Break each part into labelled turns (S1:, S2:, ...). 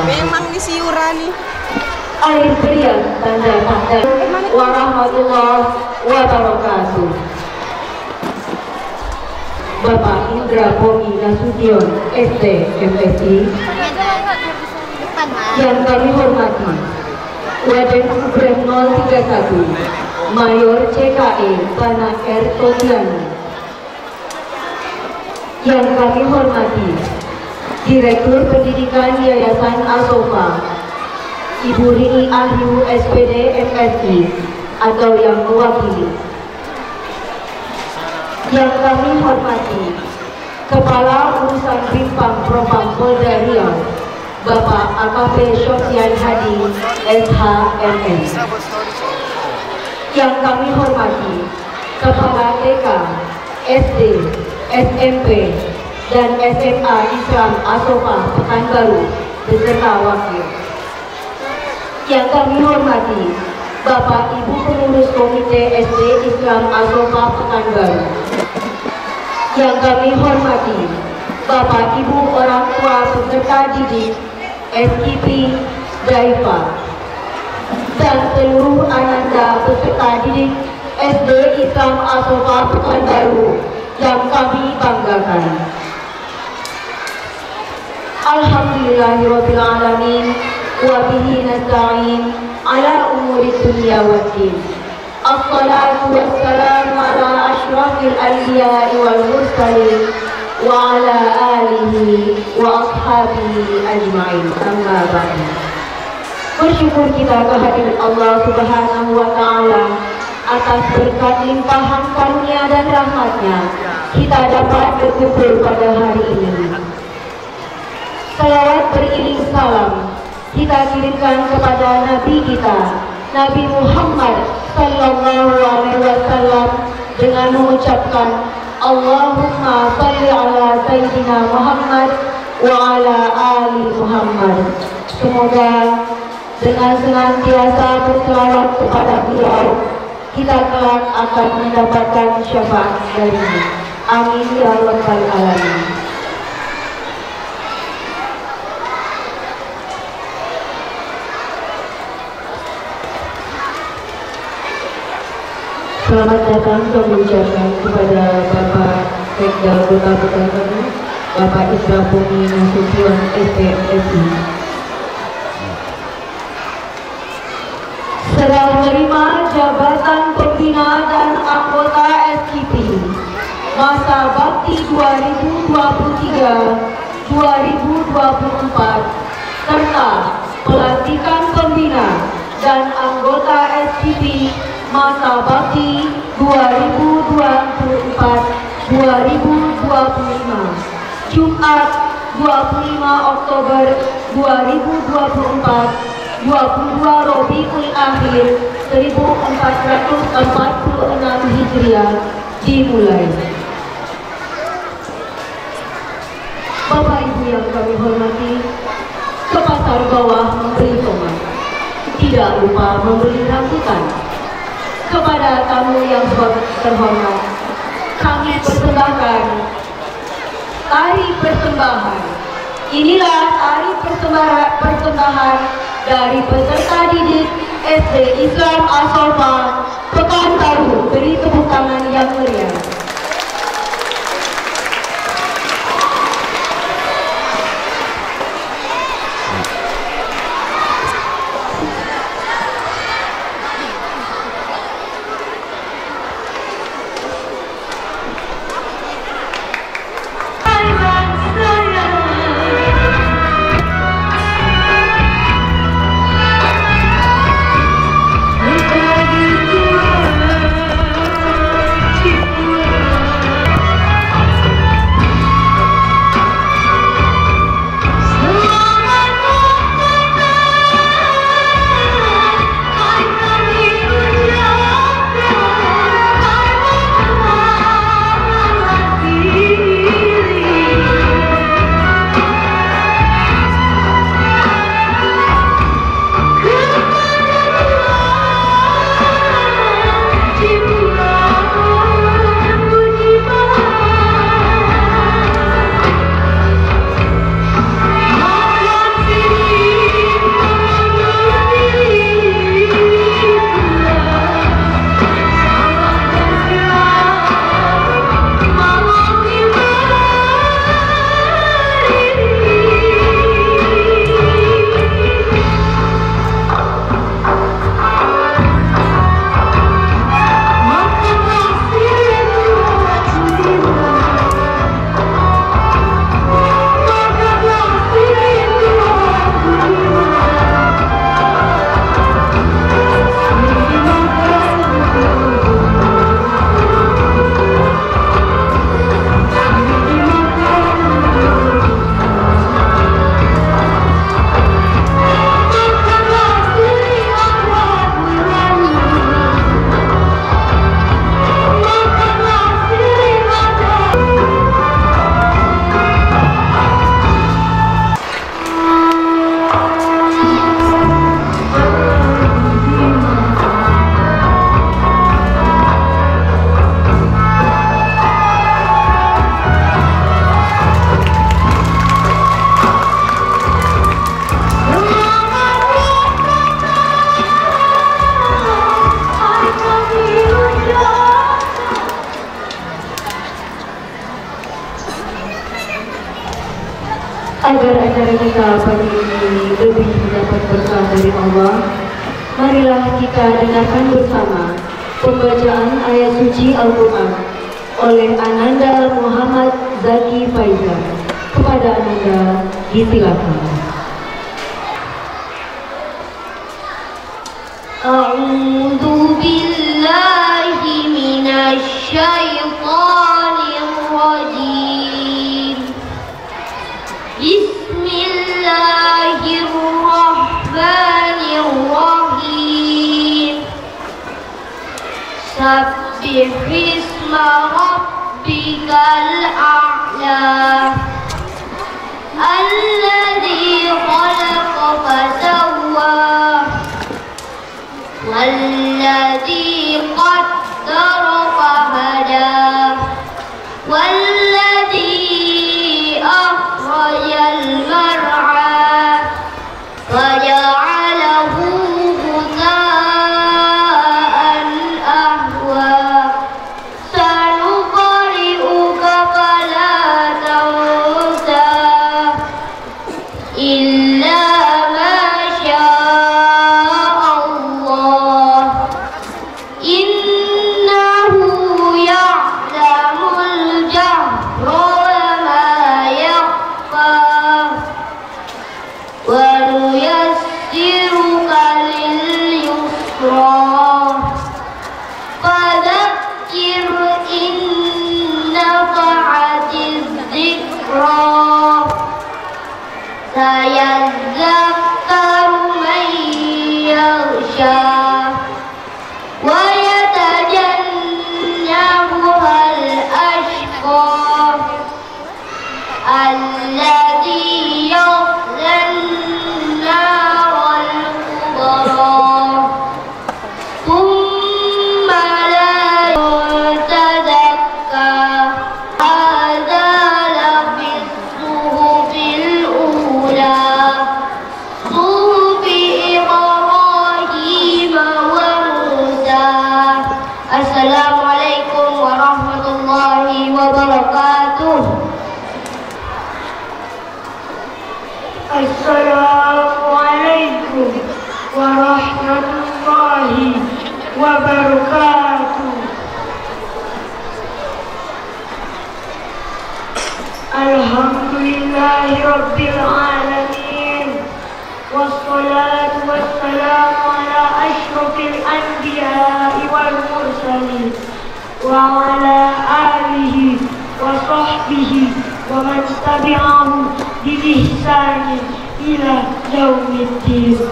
S1: Memang di siurani.
S2: Air berian tanda warahmatullahi wabarakatuh. Bapak Indra Bomi Nasution, SD MSI, yang kami hormati Waden Ubrem 031 Mayor CKE Pana R. Todiani, yang kami hormati Direktur Pendidikan Yayasan Asofa Ibu Rini Ahyu SPD MSI atau yang mewakili, yang kami hormati Kepala Urusan Bimpang Propam Polda Riau Bapak AKP Sofyan Hadi SHMM, yang kami hormati Kepala TK, SD, SMP, dan SMA Islam Asofa Pekanbaru beserta wakil, yang kami hormati Bapak Ibu Pengurus Komite SD Islam Asofa Pekanbaru, yang kami hormati Bapak Ibu orang tua peserta didik SKP Daifa dan seluruh ananda peserta didik SD Islam Asofa Pekanbaru yang kami banggakan. Alhamdulillahirabbil alamin wa bihi nasta'in ala umuri dunya waddin. Assalatu wassalamu ala asyrafil anbiya'i wal mursalin wa ala alihi wa ashabihi ajma'in. Amma ba'du. Bersyukur kita kehadirat Allah Subhanahu wa taala atas berkat limpahan karunia dan rahmatnya kita dapat berkumpul pada hari ini. Salawat beriring salam kita kirimkan kepada Nabi kita, Nabi Muhammad Sallallahu Alaihi Wasallam, dengan mengucapkan Allahumma salli ala Sayyidina Muhammad wa ala ali Muhammad. Semoga dengan senantiasa berselawat kepada beliau, kita kelak akan mendapatkan syafaat darinya. Amin ya rabbal alamin. Selamat datang kami ucapkan kepada Bapak Sekda Kota Pekanbaru, Bapak Indra Bomi Nasution SPMSI. Serah menerima jabatan pembina dan anggota SKP masa bakti 2023-2024 serta pelantikan pembina dan anggota SKP masa bakti 2024 2025, Jumat 25 Oktober 2024, 22 Rabiul Akhir 1446 Hijriah dimulai. Bapak Ibu yang kami hormati, ke pasar bawah membeli tomat, tidak lupa membeli rambutan. Kepada tamu yang terhormat, kami persembahkan tari persembahan. Inilah tari persembahan dari peserta didik SD Islam As-Sofa Pekanbaru. Beri tepuk tangan yang meriah. Agar acara kita pagi ini lebih mendapat berkah dari Allah, marilah kita dengarkan bersama pembacaan ayat suci Al-Quran oleh Ananda Muhammad Zaki Faizal. Kepada Ananda, disilakan.
S1: A'udzu billahi minasy syaithanir rajim. Bismillahirrahmanirrahim. Sabbihisma rabbikal a'la. Alladzi khalaqa fasawwa. Walladzi qaddara fahada. Walladzi akhrajal mar'a faja'alahu ghutha'an ahwa. Sanuqri'uka fala tansa illa ma syaa Allah. Innahu
S3: wabarakatuh. Alhamdulillahi Rabbil Alamin, wassalatu wassalamu ala ashrafil anbiya'i wal mursalin wa ala alihi wa sahbihi wa man tabi'ahu bi ihsanin ila yaumiddin.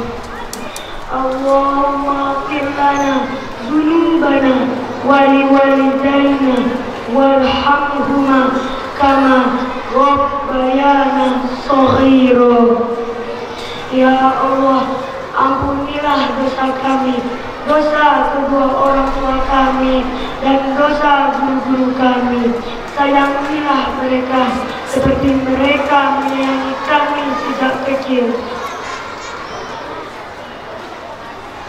S3: Allahumma ighfir lana dzunubana wa liwalidayna warhamhuma kama rabbayana shaghira. Ya Allah, ampunilah dosa kami, dosa kedua orang tua kami, dan dosa guru-guru kami. Sayangilah mereka seperti mereka menyayangi kami sejak kecil.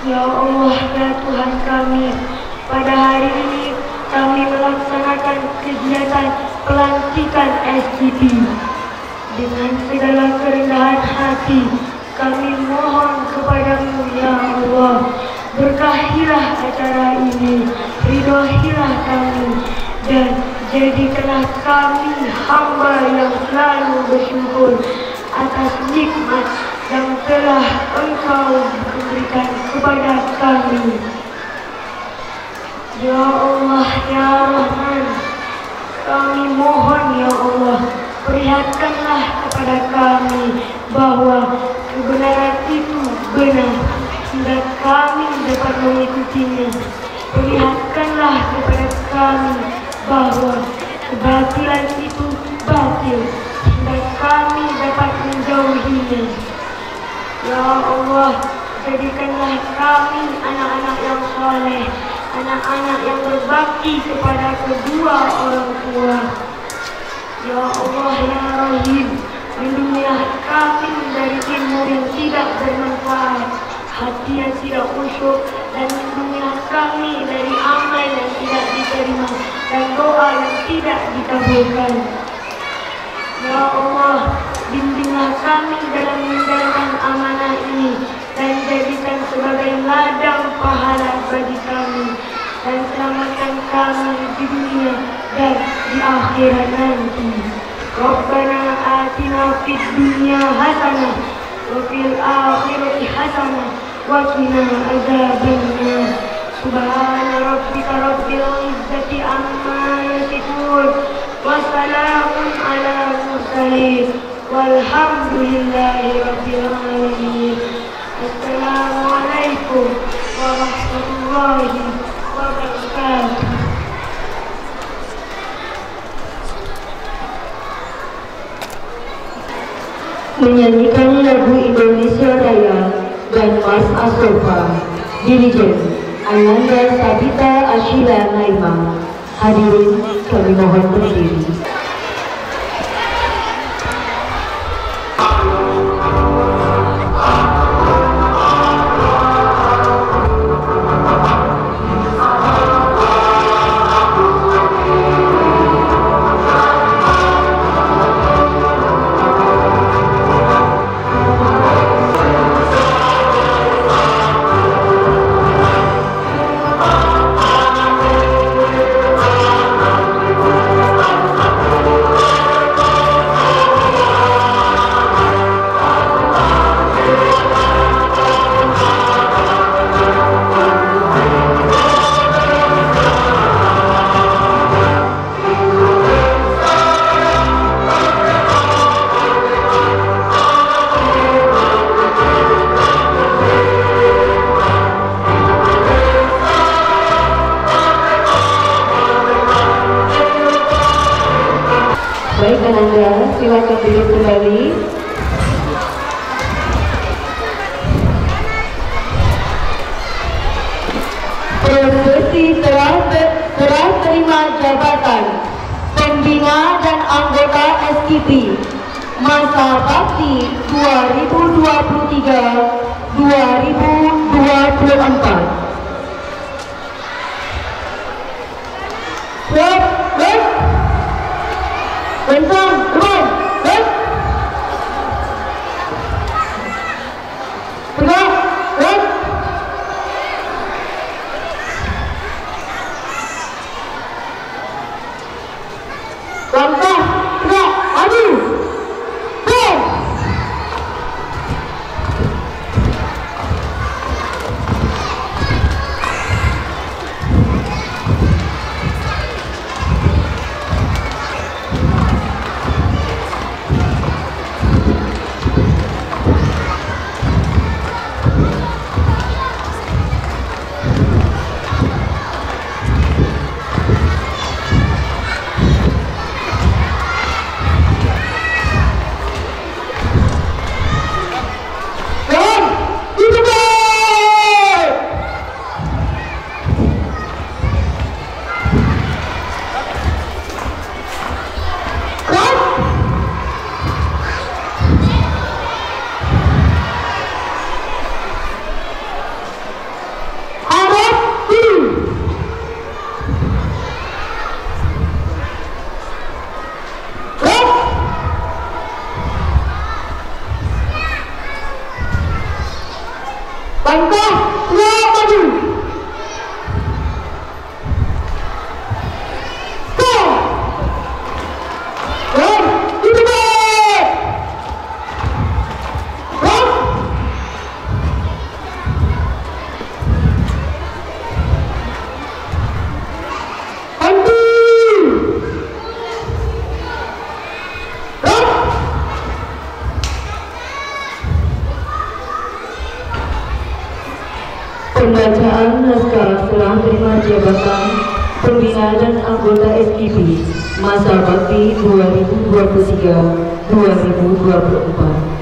S3: Ya Allah, ya Tuhan kami, pada hari ini kami melaksanakan kegiatan pelantikan SCP. Dengan segala kerendahan hati, kami mohon kepadamu, ya Allah, berkahilah acara ini, ridhoilah kami, dan jadikanlah kami hamba yang selalu bersyukur atas nikmat yang telah Engkau berikan kepada kami. Ya Allah, ya Rahman, kami mohon, ya Allah, perlihatkanlah kepada kami bahwa kebenaran itu benar, sehingga kami dapat mengikutinya. Perlihatkanlah kepada kami bahwa kebatilan itu batil, sehingga kami dapat menjauhinya. Ya Allah, jadikanlah kami anak-anak yang soleh, anak-anak yang berbakti kepada kedua orang tua. Ya Allah, ya Rahim, lindungilah kami dari ilmu yang tidak bermanfaat, hati yang tidak khusyuk, dan lindungilah kami dari amal yang tidak diterima dan doa yang tidak dikabulkan. Ya Allah, bimbinglah kami dalam menjalankan amanah ini dan jadikan sebagai ladang pahala bagi kami, dan selamatkan kami di dunia dan di akhirat nanti. Rabbana atina fid dunya hasanah wa fil akhirati hasanah wa qina adzabannar. Subhana rabbika rabbil izzati amma yasifun wa salamun ala mursalin walhamdulillahi rabbil alamin. Assalamualaikum warahmatullahi wabarakatuh.
S2: Menyanyikan lagu Indonesia Raya dan Mas Asofa, Dirijen Ananda Sabita Ashila Naima. Hadirin kami mohon berdiri. Baik, Ananda, silakan duduk kembali. Prosesi serah terima jabatan pembina dan anggota SKP masa bakti 2023-2024. Kencang, turun, tegak, telah terima jabatan pembina dan anggota SKP masa bakti 2023-2024.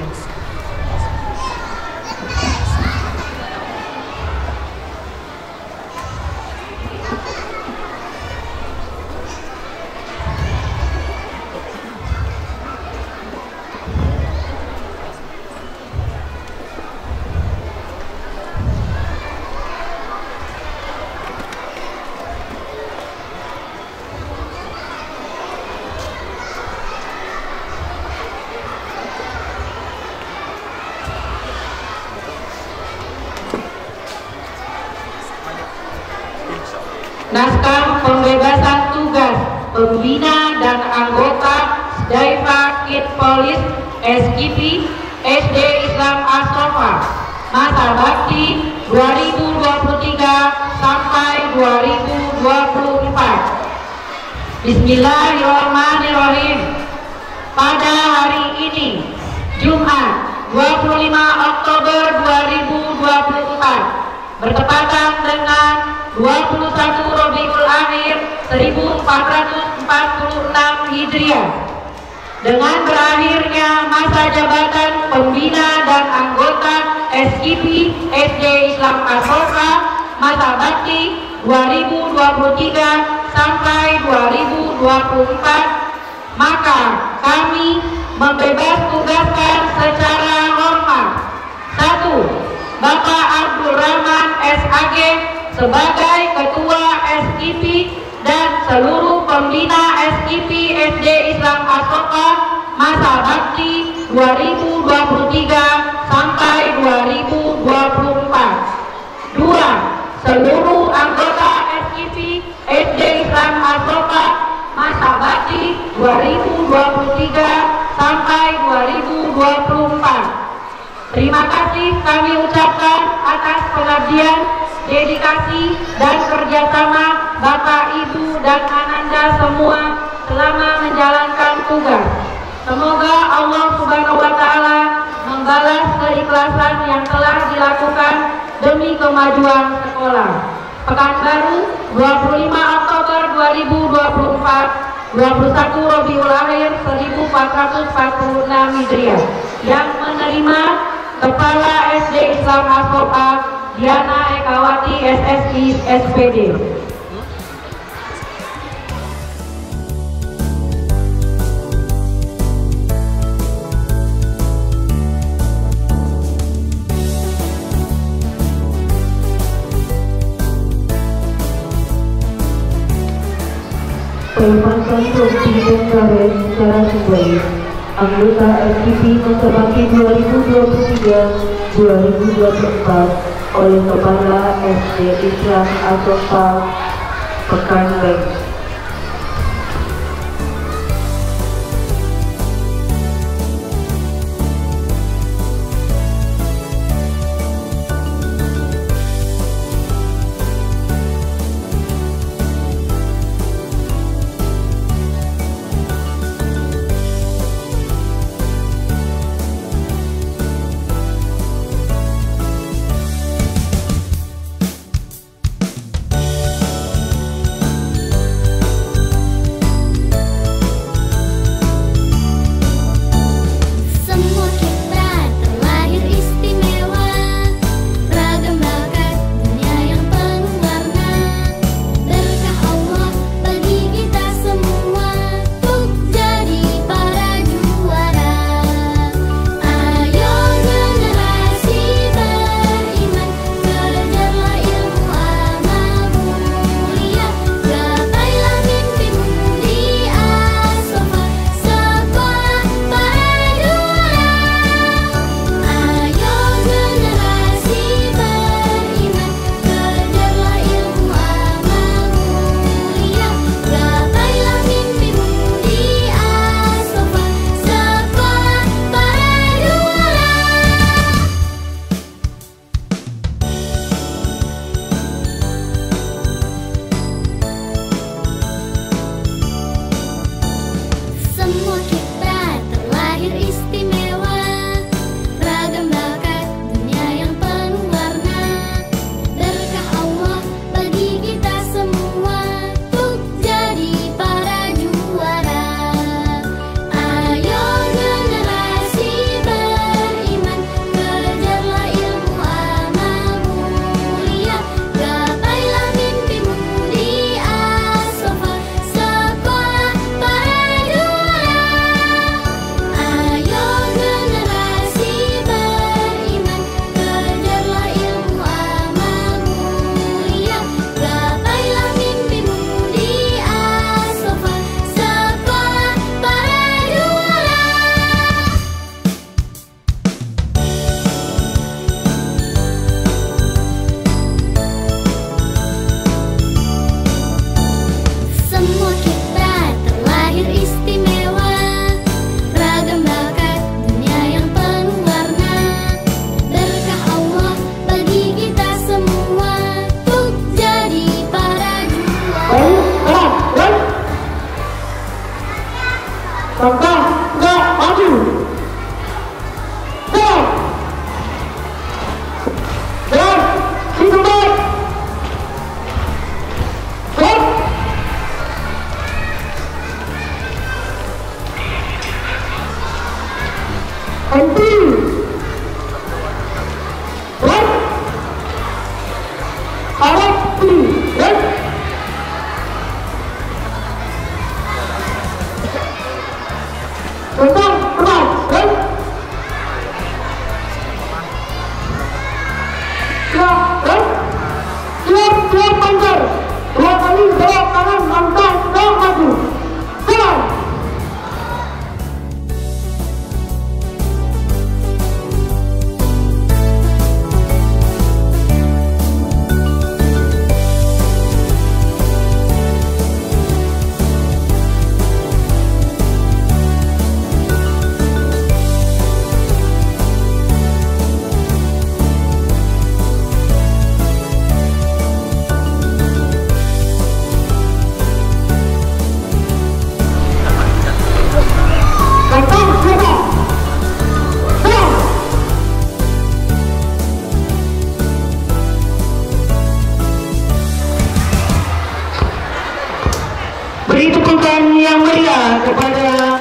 S4: Naskah pembebasan tugas pembina dan anggota Sdaifa Kid Police SKP SD Islam Astrofa masa bakti 2023 sampai 2024. Bismillahirrahmanirrahim. Pada hari ini Jumat 25 Oktober 2024 bertepatan dengan 21 Rabiul Akhir 1446 Hijriah, dengan berakhirnya masa jabatan pembina dan anggota SKP SD Islam Asrofa masa bakti 2023 sampai 2024, maka kami membebas tugaskan secara hormat 1. Bapak Abdul Rahman SAG sebagai Ketua SKP dan seluruh pembina SKP SD Islam Asrofa masa bakti 2023 sampai 2024. 2. Seluruh anggota SKP SD Islam Asrofa masa bakti 2023 sampai 2024. Terima kasih kami ucapkan atas pengabdian, dedikasi, dan kerjasama Bapak, Ibu, dan Ananda semua selama menjalankan tugas. Semoga Allah Subhanahu wa Ta'ala membalas keikhlasan yang telah dilakukan demi kemajuan sekolah. Pekanbaru 25 Oktober 2024, 21 Rabiul Akhir 1446 Hijriah, yang menerima Kepala SD Islam Asrofa Diana Ekawati SSI SPD.
S2: Pelepasan Provinsi Bengkaret secara simbolis anggota SKP masa bakti 2023-2024 oleh Kepala SD Islam Asrofa Pekanbaru.
S4: Beri tepukan yang meriah kepada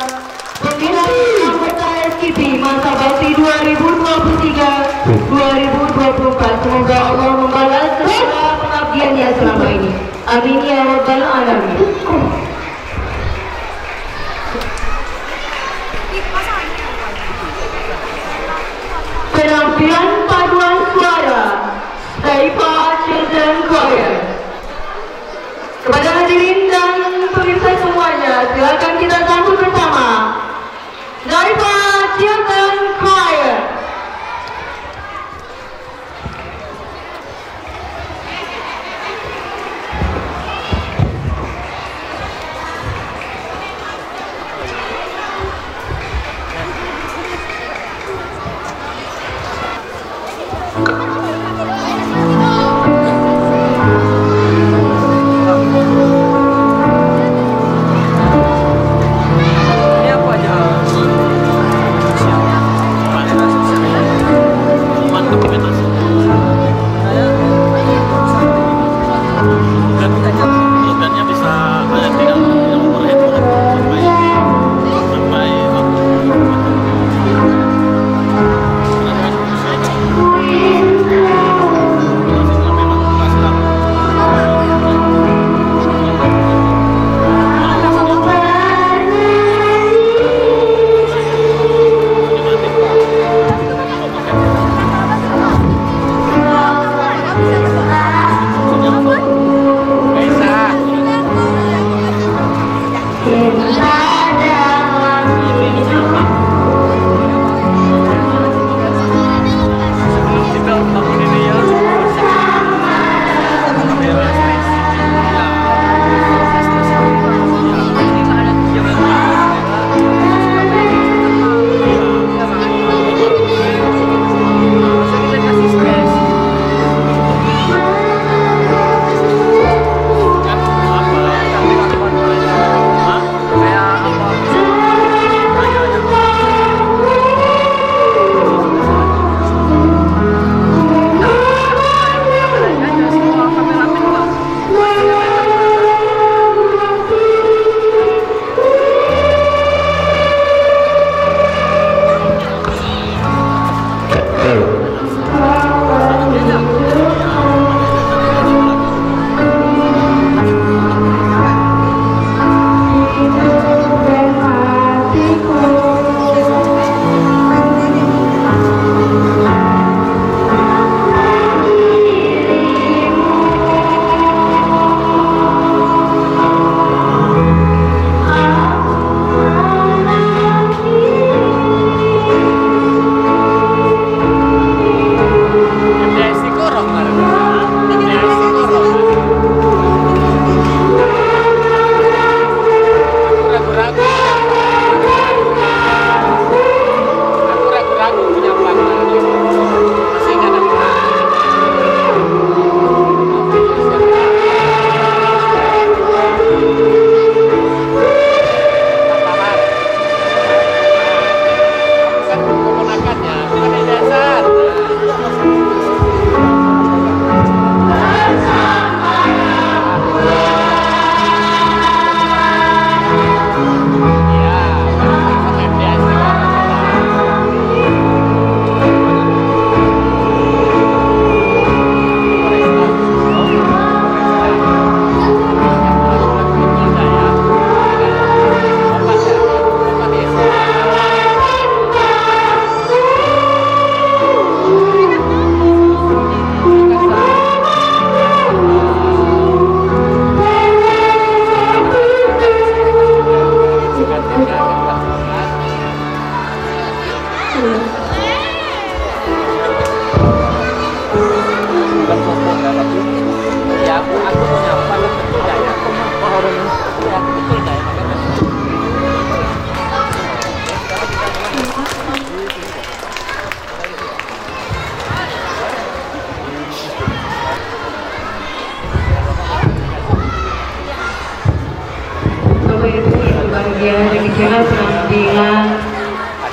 S4: pembina anggota SKP masa bakti 2023-2024. Semoga Allah membalas segala pengabdiannya selama ini. Amin ya rabbal alamin. Penampilan paduan suara Taifa Children Choir. Kepada hadirin dan pemirsa semuanya, silakan kita sambut bersama Taifa Children Choir.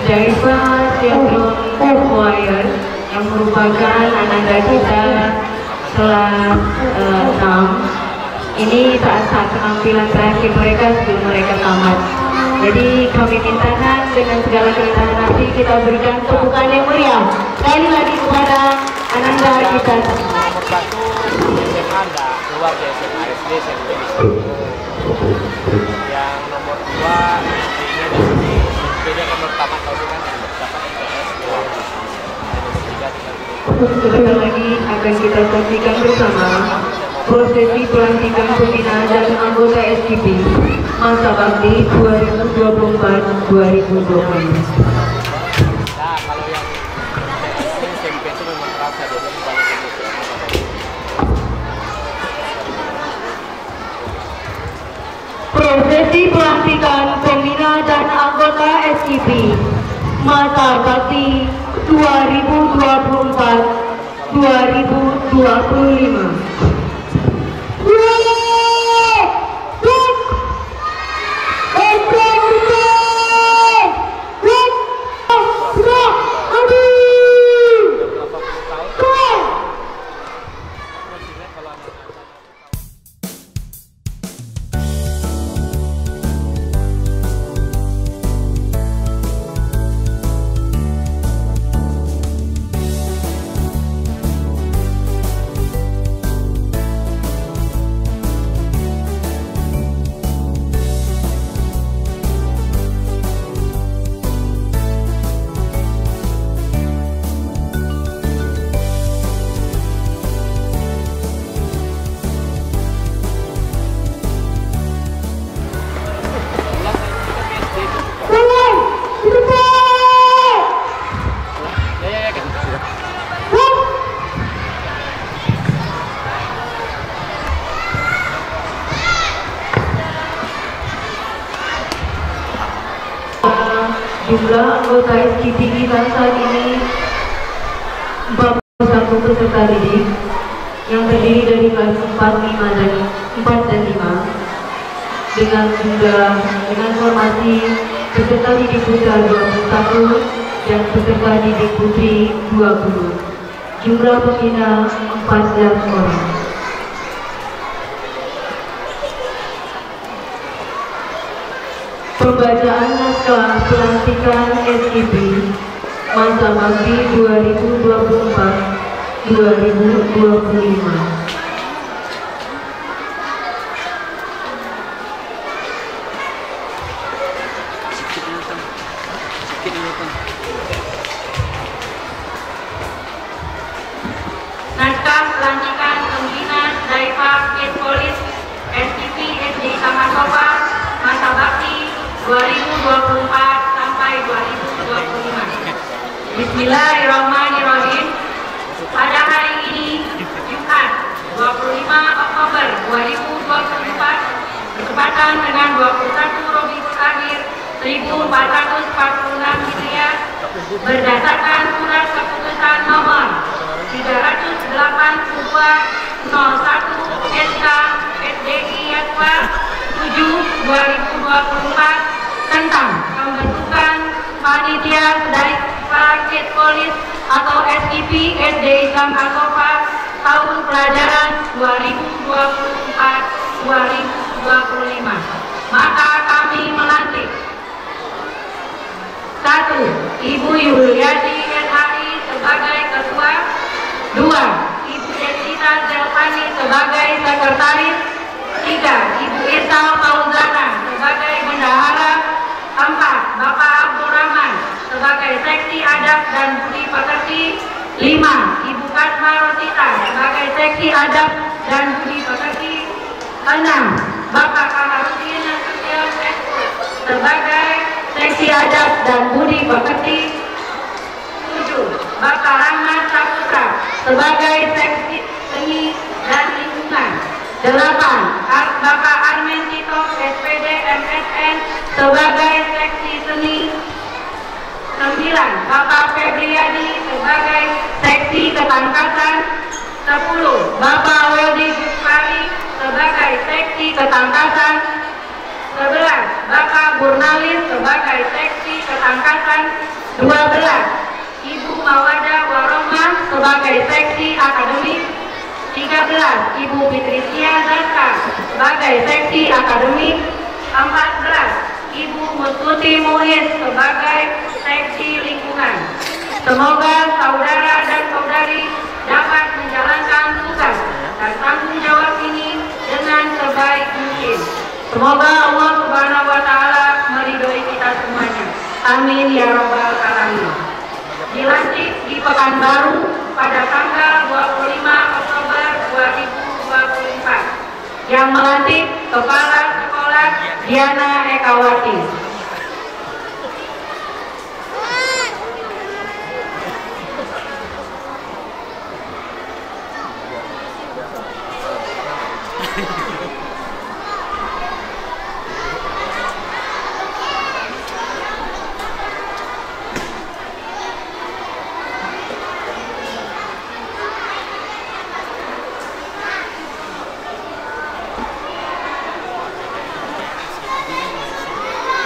S2: Jaifa Chevron Choir yang merupakan ananda kita kelas 6. Ini saat penampilan terakhir mereka sebelum mereka tamat. Jadi kami mintakan dengan segala kerendahan hati kita berikan tepukan yang meriah sekali lagi kepada ananda kita.
S5: Nomor 1 SMA keluar dari SMA SD SMP. Yang nomor 2 SD-nya di sini, SMP-nya nomor tamat tahun kan dapat MTS.
S2: Sebentar lagi akan kita saksikan bersama prosesi pelantikan pembina dan anggota SKP masa bakti 2024-2025.
S5: Nah, kalau yang SD SMP itu memang terasa jadi balik ini.
S2: Prosesi pelantikan pembina dan anggota SKP masa bakti 2024-2025. Jumlah anggota SKP kita saat ini 41 peserta didik yang terdiri dari kelas 4, 5, dan 4 dan 5 dengan formasi peserta didik putra 21 dan peserta didik putri 20. Jumlah pembina 14 orang. Pembacaan naskah pelantikan SKP masa bakti 2024-2025.
S3: Naskah pelantikan pembina Jaifa Polis SKP SD Samasopa masa bakti 2024 sampai 2025. Bismillahirrahmanirrahim. Pada hari ini Jumat 25 Oktober 2024 bertepatan dengan 21 Rabiul Akhir 1446 Hijriah berdasarkan surat keputusan nomor 308 01 SK SDI Yatwa 7 2024 tentang pembentukan panitia Jaifa Polis atau SKP SD Islam Asofa tahun pelajaran 2024-2025. Maka kami melantik 1. Ibu Yuliati NHI sebagai ketua. 2. Ibu Desita Zelfani sebagai sekretaris. 3. Ibu Isal Fauzana sebagai bendahara. 4. Bapak Abdul Rahman sebagai seksi adab dan budi pekerti. 5. Ibu Kasma Rosita sebagai seksi adab dan budi pekerti. 6. Bapak Kamarudin Nasution sebagai seksi adab dan budi pekerti. 7. Bapak Rahmat Saputra sebagai seksi seni dan lingkungan. 8. Bapak Armen Tito SPD MSN sebagai seksi seni. 9. Bapak Febriadi sebagai seksi ketangkasan. 10. Bapak Weldi Gufari sebagai seksi ketangkasan. 11. Bapak Burnalis sebagai seksi ketangkasan. 12. Ibu Mawada Warohmah sebagai seksi akademik. 13. Ibu Fitricia Zaka sebagai seksi akademik. 14. Ibu Muskuti Muhid sebagai seksi lingkungan. Semoga saudara dan saudari dapat menjalankan tugas dan tanggung jawab ini dengan sebaik mungkin. Semoga Allah Subhanahu wa Ta'ala meridhoi kita semuanya. Amin ya Rabbal Alamin. Dilantik di Pekanbaru pada tanggal 25 Oktober 2024. Yang melantik Kepala Sekolah Diana Ekawati.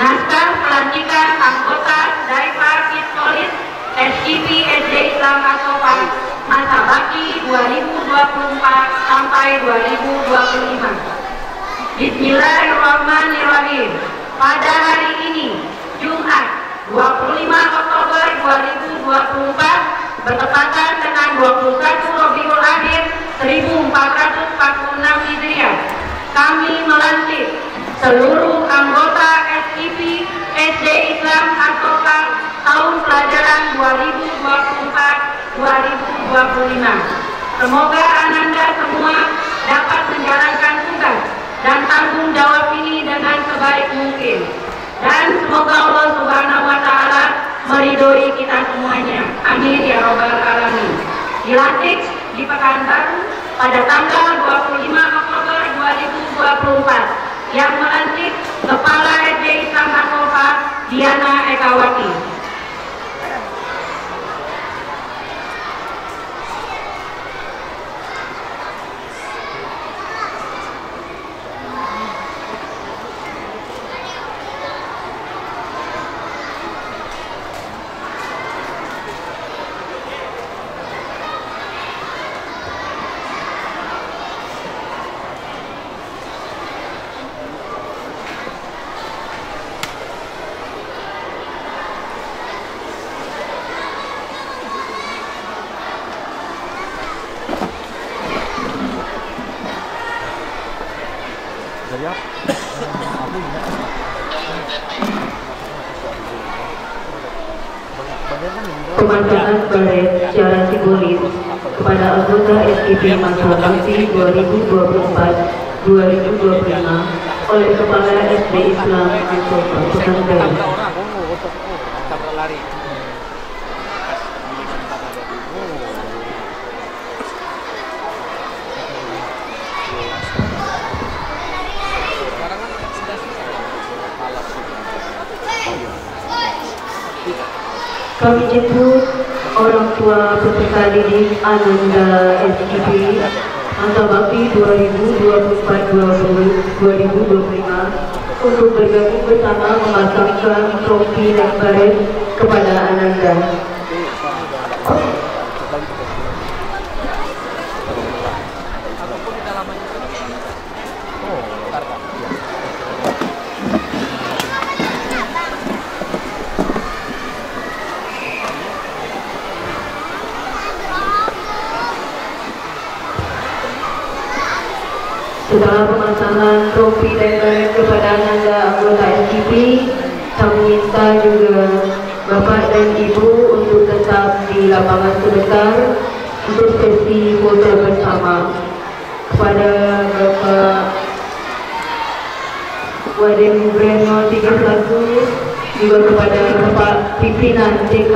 S3: Naskah pelantikan anggota Daipa Kistolis SIP SD Islam Asofa masa bakti 2024 sampai 2025. Bismillahirrahmanirrahim. Pada hari ini, Jumat 25 Oktober 2024, bertepatan dengan 21 Rabiul Akhir 1446 Hijriah, kami melantik seluruh anggota SIP SD Islam Asoka tahun pelajaran 2024-2025. Semoga Ananda semua dapat menjalankan tugas dan tanggung jawab ini dengan sebaik mungkin. Dan semoga Allah Subhanahu wa Ta'ala meridhoi kita semuanya. Amin ya Rabbal Alamin. Dilantik di Pekanbaru pada tanggal 25 Oktober 2024. Yang melantik Kepala SD Islam Asofa Diana Ekawati.
S2: Pemandangan balet secara simbolis kepada anggota SIP masa bakti 2024-2025 oleh Kepala SD Islam Asofa Pekanbaru. Kami jemput orang tua peserta didik Ananda SIP masa bakti 2024-2025 untuk bergabung bersama memasangkan trofi dan baret kepada Ananda. Setelah pemasangan trofi dan baret kepada Ananda anggota SIP, kami minta juga Bapak dan Ibu untuk tetap di lapangan sebentar untuk sesi foto bersama. Kepada Bapak Wadem Breno 31, juga kepada Bapak pimpinan TK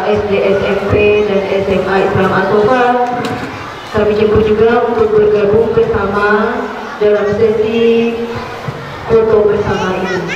S2: SD SMP dan SMA Islam Asofa, kami jemput juga untuk bergabung bersama dalam sesi foto bersama ini.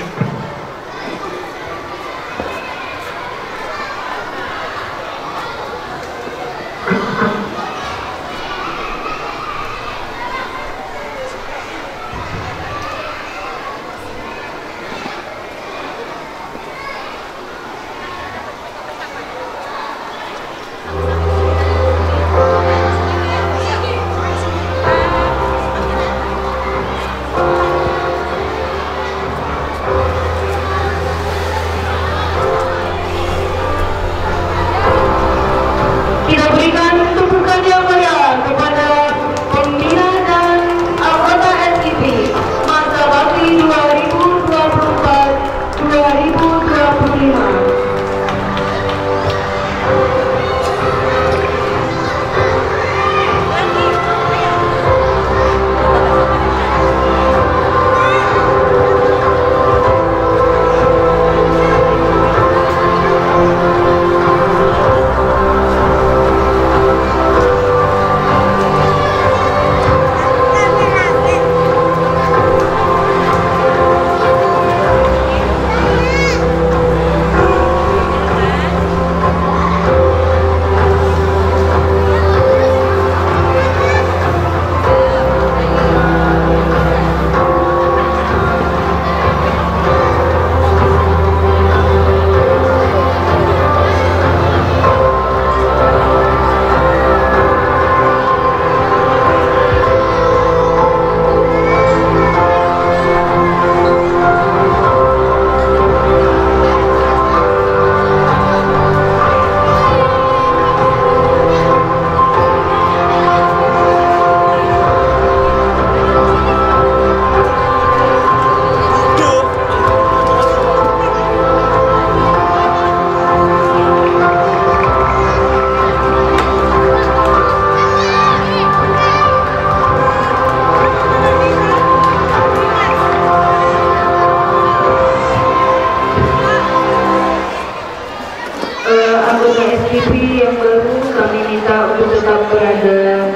S2: minta untuk tetap berada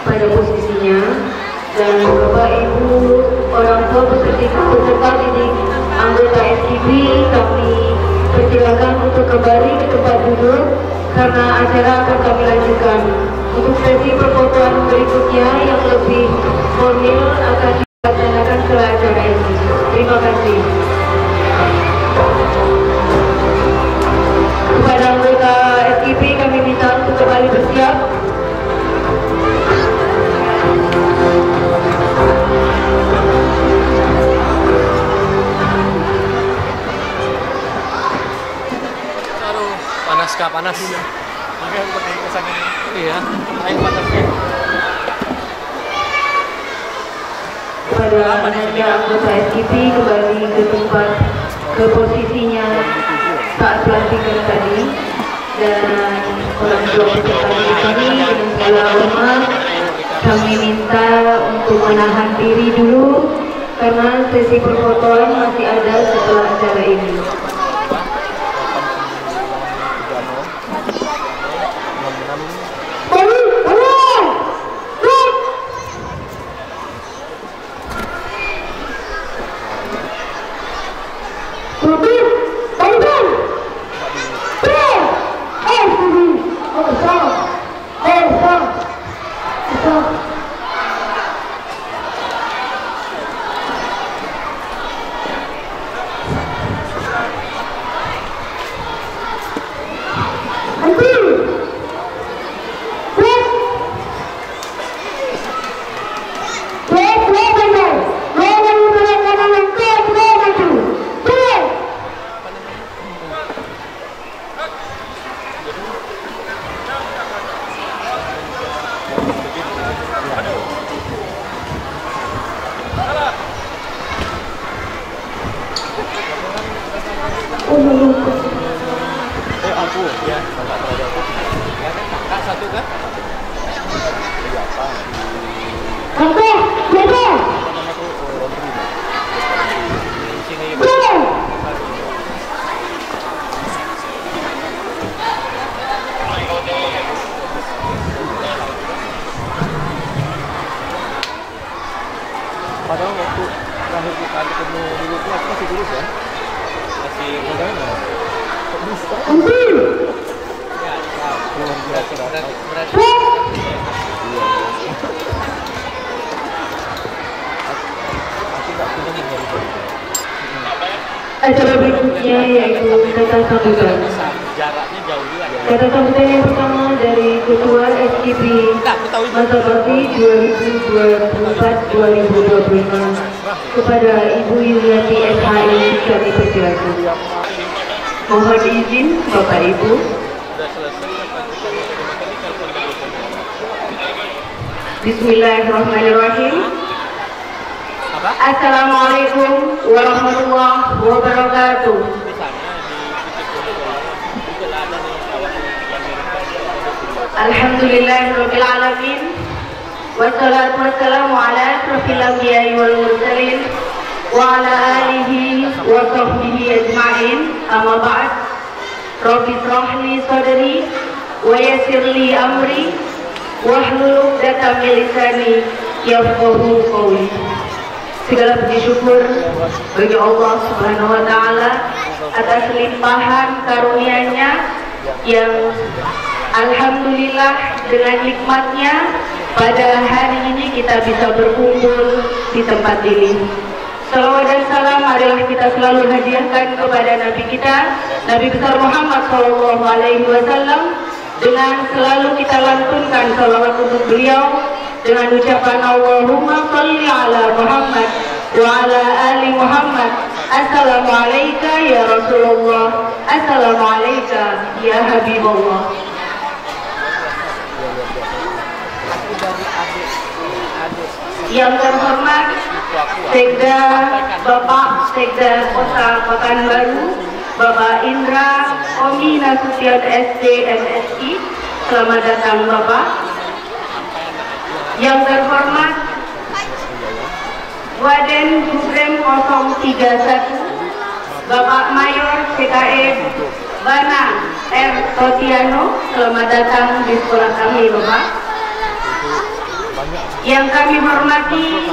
S2: pada posisinya, dan Bapak Ibu orang tua peserta didik anggota SKB kami persilakan untuk kembali ke tempat duduk karena acara akan kami lanjutkan. Untuk sesi perfotoan berikutnya yang lebih formal akan dilaksanakan setelah acara ini. Terima kasih. Kepada anggota SKB kami minta untuk kembali bersiap.
S5: Aduh, panas kak, panas. Makanya aku pakai kesannya. Iya, air panasnya.
S2: Kepada anggota SKP kembali ke tempat, ke posisinya saat pelantikan tadi, dan orang tua peserta didik kami dengan segala hormat kami minta untuk menahan diri dulu karena sesi perfotoan masih ada setelah acara ini.
S5: Aku ya, kakak terakhir aku. Kakak satu kan? Iya apa?
S2: Kakak, kakak.
S5: Nama aku Rontri. Di sini. Padahal waktu terakhir kita ketemu dulu tuh aku masih kurus ya, masih muda nggak? Kok bisa? Ya, luar biasa. Berarti. Aku nggak punya menjadi.
S2: Acara berikutnya yaitu kata sambutan.
S5: Jaraknya jauh juga.
S2: Kata sambutan yang pertama dari Ketua SKP masa bakti 2024-2025 kepada Ibu Yuliati SHI kami persilakan. Mohon izin Bapak Ibu. Bismillahirrahmanirrahim. Assalamualaikum warahmatullahi wabarakatuh. Alhamdulillahirabbil alamin. Wassalatu wassalamu ala asrofil anbiya'i wal mursalin wa ala alihi wa sahbihi ajma'in. Amma ba'd. Rabbi shrah li sadri wa yassir li amri wahlul 'uqdatam min lisani yafqahu qawli. Segala puji syukur bagi Allah Subhanahu wa taala atas limpahan karunia-Nya yang alhamdulillah dengan nikmatnya pada hari ini kita bisa berkumpul di tempat ini. Salawat dan salam adalah kita selalu hadiahkan kepada Nabi kita, Nabi besar Muhammad SAW, dengan selalu kita lantunkan salawat untuk beliau dengan ucapan Allahumma sholli ala Muhammad wa ala ali Muhammad. Assalamualaikum ya Rasulullah, Assalamualaikum ya Habibullah. Yang terhormat Sekda Bapak Sekda Kota Pekanbaru Bapak Indra Omi Nasution SD MSI, selamat datang Bapak. Yang terhormat Waden Gubrem 031 Bapak Mayor CKM
S3: Bana R. Totiano, selamat datang di sekolah kami, Bapak. Yang kami hormati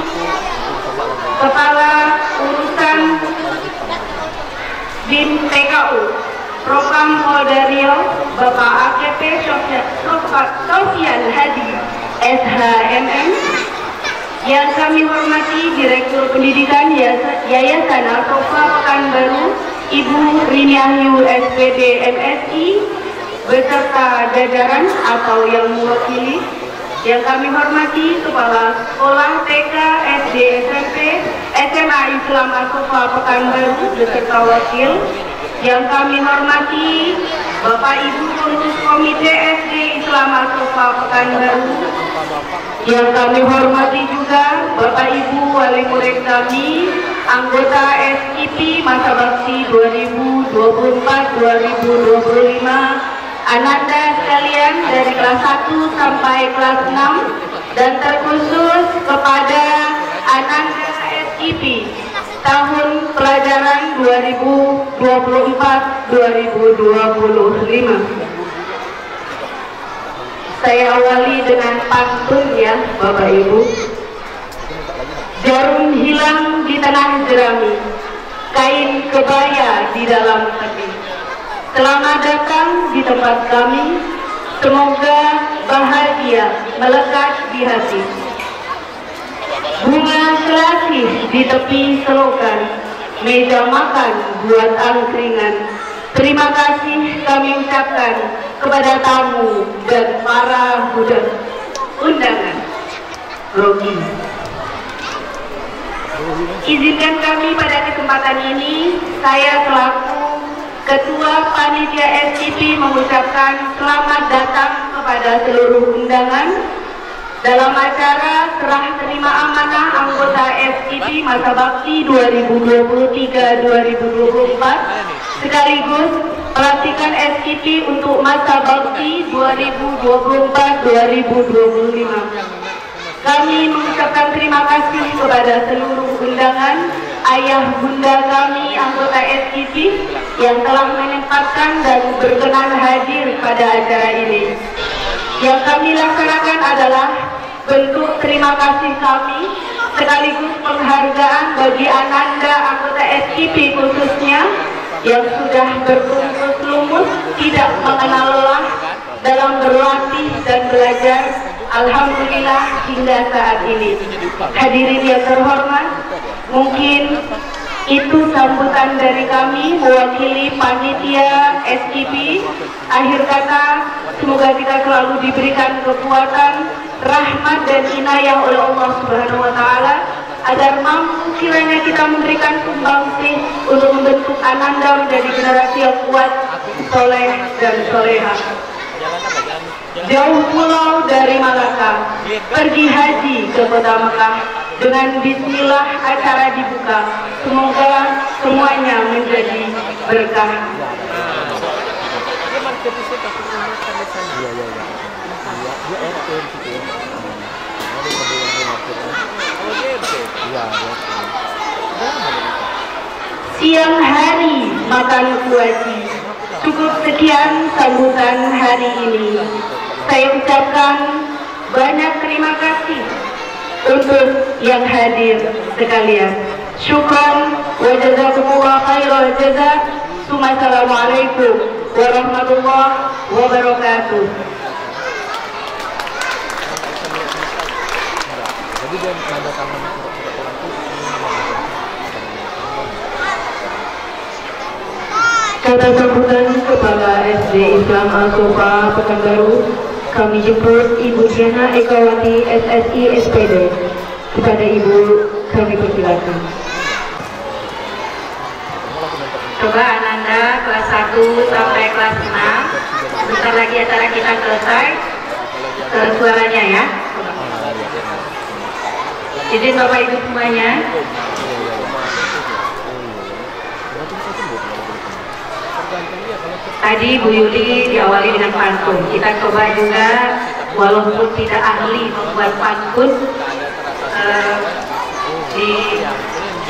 S3: Kepala Urusan BIM TKU Propam Polda Riau, Bapak AKP Sofyan Hadi SHMM. Yang kami hormati Direktur Pendidikan Yayasan Al-Sofa Pekanbaru, Ibu Riniahyu SPD MSI beserta jajaran atau yang mewakili. Yang kami hormati Kepala Sekolah TK, SD, SMP, SMA Islam Al-Sofa Pekanbaru beserta wakil. Yang kami hormati Bapak Ibu Pengurus Komite SD Islam Al-Sofa Pekanbaru. Yang kami hormati juga Bapak Ibu Wali Murid kami, anggota SKP Masa Bakti 2024-2025, Ananda sekalian dari kelas 1 sampai kelas 6, dan terkhusus kepada Ananda SKP tahun pelajaran 2024-2025. Saya awali dengan pantun ya Bapak Ibu. Jarum hilang di tanah jerami, kain kebaya di dalam hati. Selamat datang di tempat kami, semoga bahagia melekat di hati. Bunga selasih di tepi selokan, meja makan buat angkringan. Terima kasih kami ucapkan kepada tamu dan para undangan. Rogi. Izinkan kami pada kesempatan ini, saya selaku Ketua Panitia SKP mengucapkan selamat datang kepada seluruh undangan dalam acara serah terima amanah anggota SKP Masa Bakti 2023-2024 sekaligus pelantikan SKP untuk Masa Bakti 2024-2025. Kami mengucapkan terima kasih kepada seluruh undangan, ayah bunda kami anggota SKP yang telah menyempatkan dan berkenan hadir pada acara ini. Yang kami laksanakan adalah bentuk terima kasih kami sekaligus penghargaan bagi Ananda anggota SKP khususnya yang sudah berbungkus lumus tidak mengenal lelah dalam berlatih dan belajar. Alhamdulillah hingga saat ini. Hadirin yang terhormat, mungkin itu sambutan dari kami mewakili panitia SKP. Akhir kata, semoga kita selalu diberikan kekuatan, rahmat dan inayah oleh Allah Subhanahu wa taala agar mampu kiranya kita memberikan sumbangsih untuk membentuk Ananda menjadi generasi yang kuat, soleh dan solehah. Jauh pulau dari Malaka, pergi haji ke kota Mekah. Dengan bismillah acara dibuka. Semoga semuanya menjadi berkah. Siang hari makan kuaci. Cukup sekian sambutan hari ini. Saya ucapkan banyak terima kasih untuk yang hadir sekalian. Syukran wa jazakumullah khairal jazak. Assalamualaikum warahmatullahi wabarakatuh.
S2: Kata sambutan Kepala SD Islam Al-Sofa Pekanbaru, kami jemput Ibu Diana Ekawati SSI SPD. Kepada Ibu kami persilakan.
S3: Coba Ananda kelas 1 sampai kelas 6. Bentar lagi acara kita selesai. Suaranya ya. Izin Bapak Ibu semuanya. Tadi Bu Yuli diawali dengan pantun. Kita coba juga walaupun tidak ahli membuat pantun, di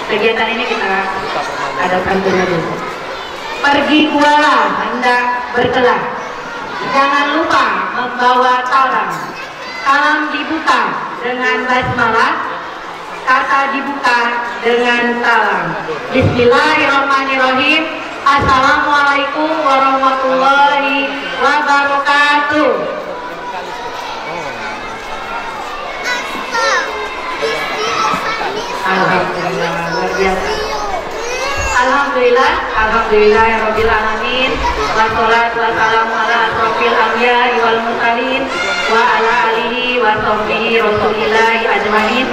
S3: kegiatan ini kita ada pantunnya dulu. pergi kuala hendak berkelah. Jangan lupa membawa talam. Talam dibuka dengan basmalah, kata dibuka dengan talam. Bismillahirrahmanirrahim. Assalamualaikum warahmatullahi wabarakatuh. Alhamdulillah, luar biasa. Alhamdulillah, alhamdulillahirabbil alamin. Wassalatu wassalamu ala asrofil anbiya'i wal mursalin wa ala alihi wa sahbihi rasulillahi ajmain.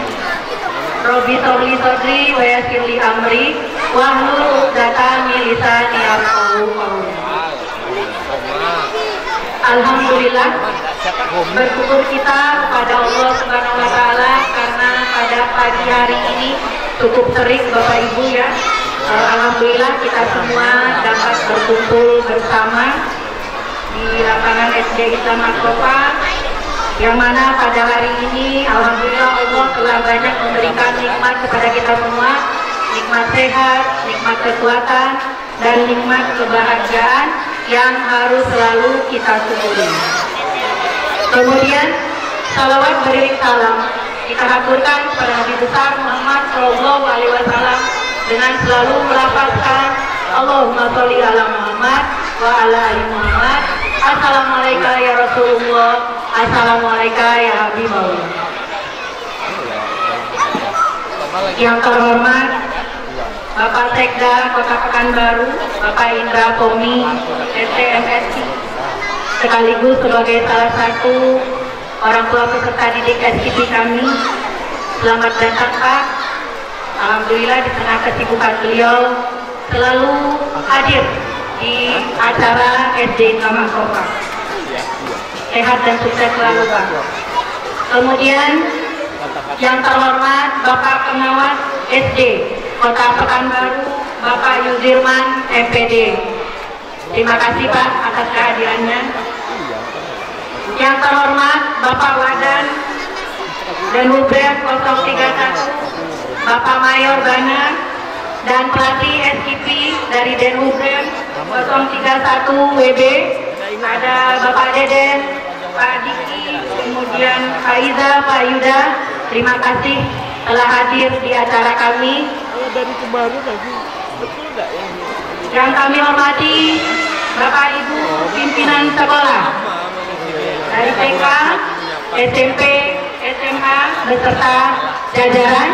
S3: Rabbi sholli sadri wa yassir li amri wahlul 'uqdatam min lisani yafqahu qawli. Alhamdulillah, bersyukur kita kepada Allah Subhanahu wa taala karena pada pagi hari ini cukup terik Bapak Ibu ya. Alhamdulillah kita semua dapat berkumpul bersama di lapangan SD Islam Asrofa, yang mana pada hari ini alhamdulillah Allah telah banyak memberikan nikmat kepada kita semua, nikmat sehat, nikmat kekuatan, dan nikmat kebahagiaan yang harus selalu kita syukuri. Kemudian salawat beriring salam kita haturkan kepada Nabi besar Muhammad Sallallahu Alaihi Wasallam dengan selalu melafazkan Allahumma sholli ala Muhammad wa ala ali Muhammad. Assalamualaikum ya Rasulullah, assalamualaikum ya Habibullah. Yang terhormat Bapak Sekda Kota Pekanbaru, Bapak Indra Pomi, STMSI, sekaligus sebagai salah satu orang tua peserta didik SKP kami. Selamat datang Pak. Alhamdulillah di tengah kesibukan beliau selalu hadir di acara SD Islam Asrofa. Sehat dan sukses selalu Pak. Kemudian yang terhormat Bapak Pengawas SD Kota Pekanbaru, Bapak Yuzirman MPD. Terima kasih Pak atas kehadirannya. Yang terhormat Bapak Wadan dan Hubem 031, Bapak Mayor Bana, dan pelatih SKP dari Denhubem 031 WB, ada Bapak Deden, Pak Diki, kemudian Pak Iza, Pak Yuda. Terima kasih telah hadir di acara kami.
S5: Dari kemarin lagi, betul nggak ya?
S3: Yang kami hormati Bapak Ibu pimpinan sekolah dari TK, SMP, SMA beserta jajaran.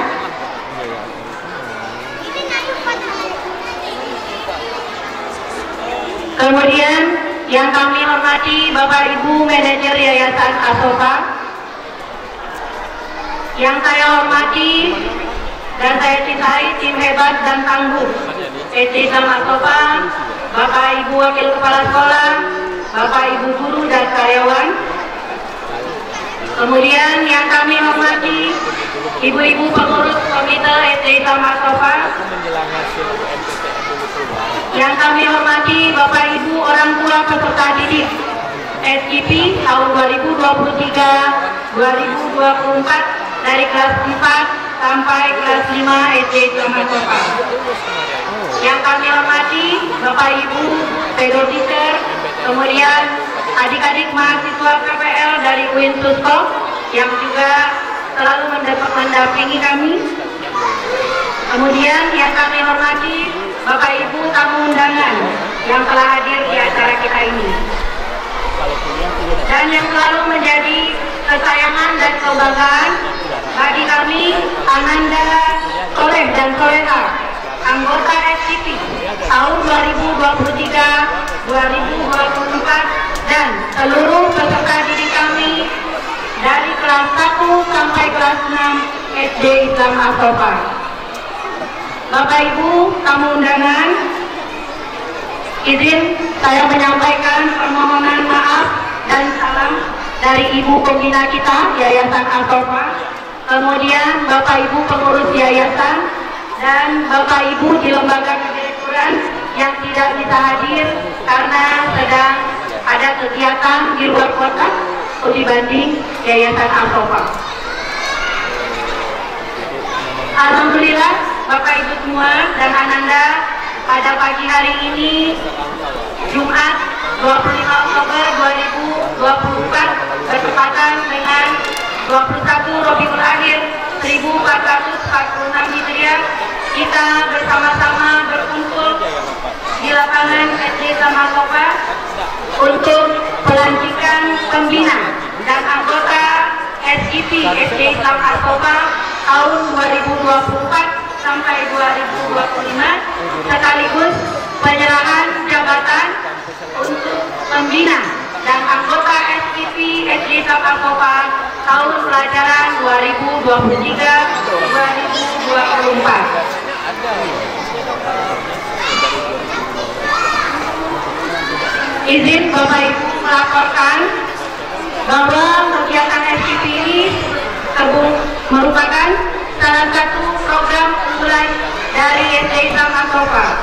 S3: Kemudian yang kami hormati Bapak Ibu manajer Yayasan Asrofa, yang saya hormati dan saya cintai tim hebat dan tangguh SD Islam Asrofa, Bapak Ibu Wakil Kepala Sekolah, Bapak Ibu Guru dan karyawan. Kemudian yang kami hormati Ibu-ibu pengurus Komite SD Islam Asrofa, yang kami hormati Bapak Ibu orang tua peserta didik SKP tahun 2023-2024 dari kelas 4 sampai kelas 5 SD Islam Asrofa. Yang kami hormati Bapak Ibu pedo teacher, kemudian adik-adik mahasiswa KPL dari UIN Susto yang juga selalu mendampingi kami. Kemudian yang kami hormati Bapak Ibu tamu undangan yang telah hadir di acara kita ini, dan yang selalu menjadi kesayangan dan kebanggaan bagi kami, Ananda Soleh dan Soleha, anggota SKP tahun 2023-2024, dan seluruh peserta didik kami dari kelas 1 sampai kelas 6 SD Islam Asrofa. Bapak Ibu tamu undangan, izin saya menyampaikan permohonan maaf dan salam dari Ibu Pembina kita Yayasan Asrofa, kemudian Bapak Ibu pengurus yayasan, dan Bapak Ibu di lembaga kedirekturan yang tidak bisa hadir karena sedang ada kegiatan di luar kota studi banding Yayasan Asrofa. Alhamdulillah Bapak Ibu semua dan Ananda pada pagi hari ini Jumat 25 Oktober 2024 bertepatan dengan 21 Rabiul Akhir 1446 Hijriah, kita bersama-sama berkumpul di lapangan SD Samakopa untuk pelantikan pembina dan anggota SIP SD Islam Asoka tahun 2024 sampai 2025 sekaligus penyerahan jabatan untuk pembina dan anggota SIP SD Islam Asoka tahun pelajaran 2023-2024. Izin Bapak Ibu melaporkan bahwa kegiatan SIP ini merupakan salah satu program unggulan dari SD Islam Asoka,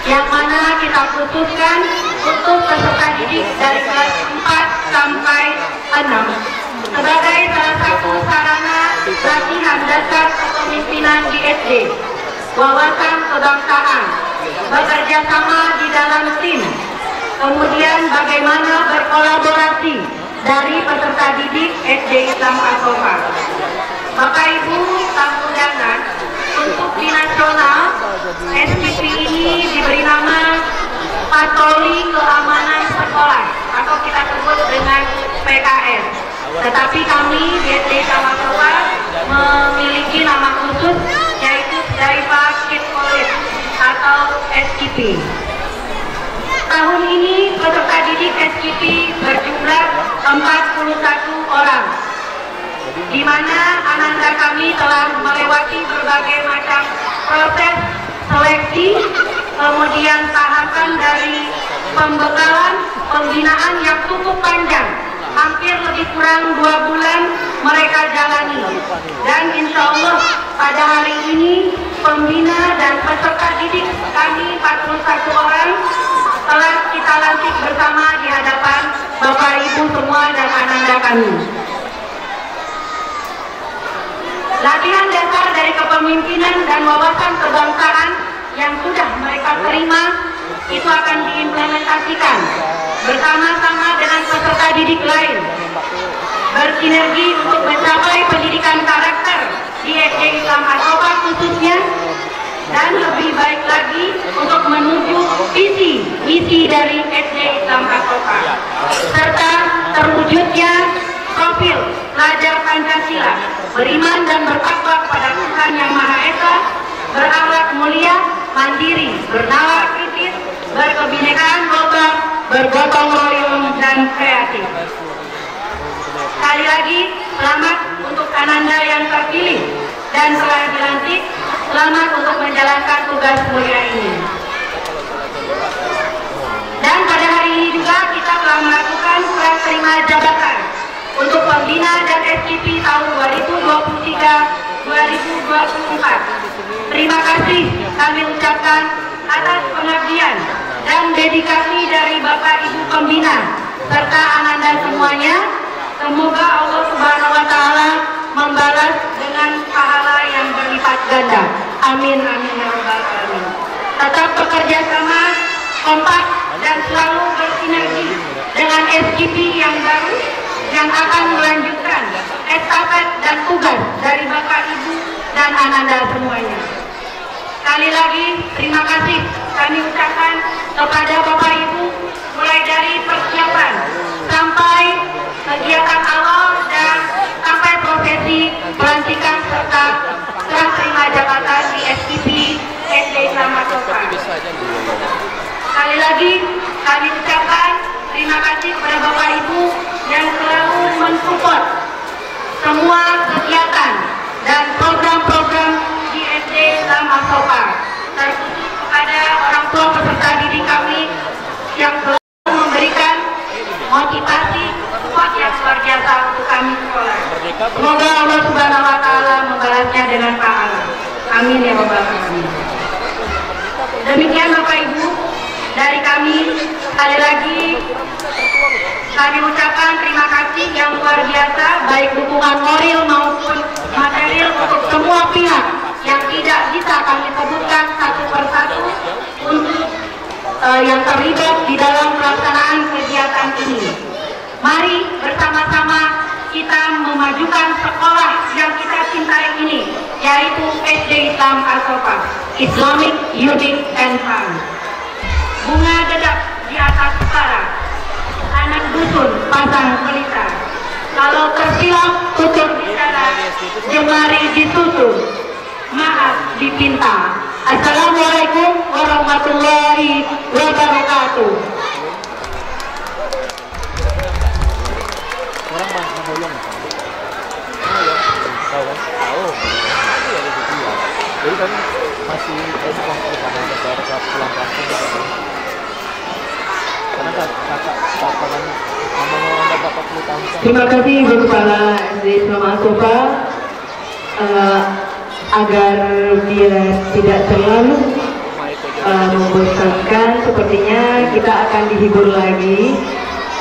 S3: yang mana kita khususkan untuk peserta didik dari kelas 4 sampai 6 sebagai salah satu sarana latihan dasar kepemimpinan di SD, wawasan kebangsaan, bekerja sama di dalam tim, kemudian bagaimana berkolaborasi dari peserta didik SD Islam Asoka. Bapak Ibu tamu undangan, untuk di nasional SIP ini diberi nama Patroli Keamanan Sekolah atau kita sebut dengan PKS. Tetapi kami di SD Islam Asoka memiliki nama khusus, yaitu Daifa Kid Police atau SIP. Tahun ini peserta didik SIP berjumlah 41 orang, di mana ananda kami telah melewati berbagai macam proses seleksi, kemudian tahapan dari pembekalan, pembinaan yang cukup panjang, hampir lebih kurang 2 bulan mereka jalani. Dan insya Allah pada hari ini pembina dan peserta didik kami 41 orang telah kita lantik bersama di hadapan Bapak Ibu semua dan ananda kami. Latihan dasar dari kepemimpinan dan wawasan kebangsaan yang sudah mereka terima itu akan diimplementasikan bersama-sama dengan peserta didik lain, bersinergi untuk mencapai pendidikan karakter di SD Islam Asoka khususnya, dan lebih baik lagi untuk menuju visi misi dari SD Islam Asoka serta terwujudnya profil pelajar Pancasila, beriman dan bertakwa kepada Tuhan Yang Maha Esa, berakhlak mulia, mandiri, bernalar kritis, berkebinekaan global, bergotong royong dan kreatif. Sekali lagi, selamat untuk ananda yang terpilih dan telah dilantik. Selamat untuk menjalankan tugas mulia ini. Dan pada hari ini juga kita telah melakukan serah terima jabatan untuk pembina dan SIP tahun 2023-2024. Terima kasih kami ucapkan atas pengabdian dan dedikasi dari Bapak Ibu pembina serta ananda semuanya. Semoga Allah Subhanahu wa Ta'ala membalas dengan pahala yang berlipat ganda. Amin amin ya rabbal alamin. Tetap bekerja sama, kompak dan selalu bersinergi dengan SIP yang baru yang akan melanjutkan estafet dan tugas dari Bapak Ibu dan ananda semuanya. Sekali lagi terima kasih kami ucapkan kepada Bapak Ibu, mulai dari persiapan sampai kegiatan awal dan sampai prosesi pelantikan serta serah terima jabatan di SIP SD Islam Asoka. Sekali lagi kami ucapkan terima kasih kepada Bapak Ibu yang selalu mensupport semua kegiatan dan program-program di SD Islam Asoka, terkhusus kepada orang tua peserta didik kami yang selalu memberikan motivasi support yang luar biasa untuk kami sekolah. Semoga Allah Subhanahu wa Ta'ala membalasnya dengan pahala. Amin ya rabbal alamin. Demikian Bapak Ibu dari kami, sekali lagi kami ucapkan terima kasih yang luar biasa, baik dukungan moral maupun material untuk semua pihak yang tidak bisa kami sebutkan satu persatu untuk yang terlibat di dalam pelaksanaan kegiatan ini. Mari bersama-sama kita memajukan sekolah yang kita cintai ini, yaitu SD Islam Al-Sofa, Islamic Youth and Fun. Bunga dedap di atas kepala, anak dusun pasang pelita. Kalau tersilap tutur bicara, jemari ditutup, maaf dipinta. Assalamualaikum warahmatullahi wabarakatuh.
S5: Orang mah boyong. Tahu. Jadi kan masih sekolah karena negara pulang kampung gitu. Karena kakak mama dapat 40 tahun.
S2: Terima kasih Ibu Kepala SD Islam Al-Sofa, agar dia tidak terlalu membosankan. Sepertinya kita akan dihibur lagi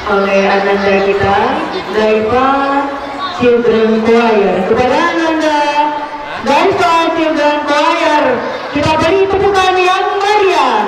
S2: oleh Ananda kita, Daifa Children Choir. Kepada Ananda Daifa Children Choir, kita beri tepukan yang meriah.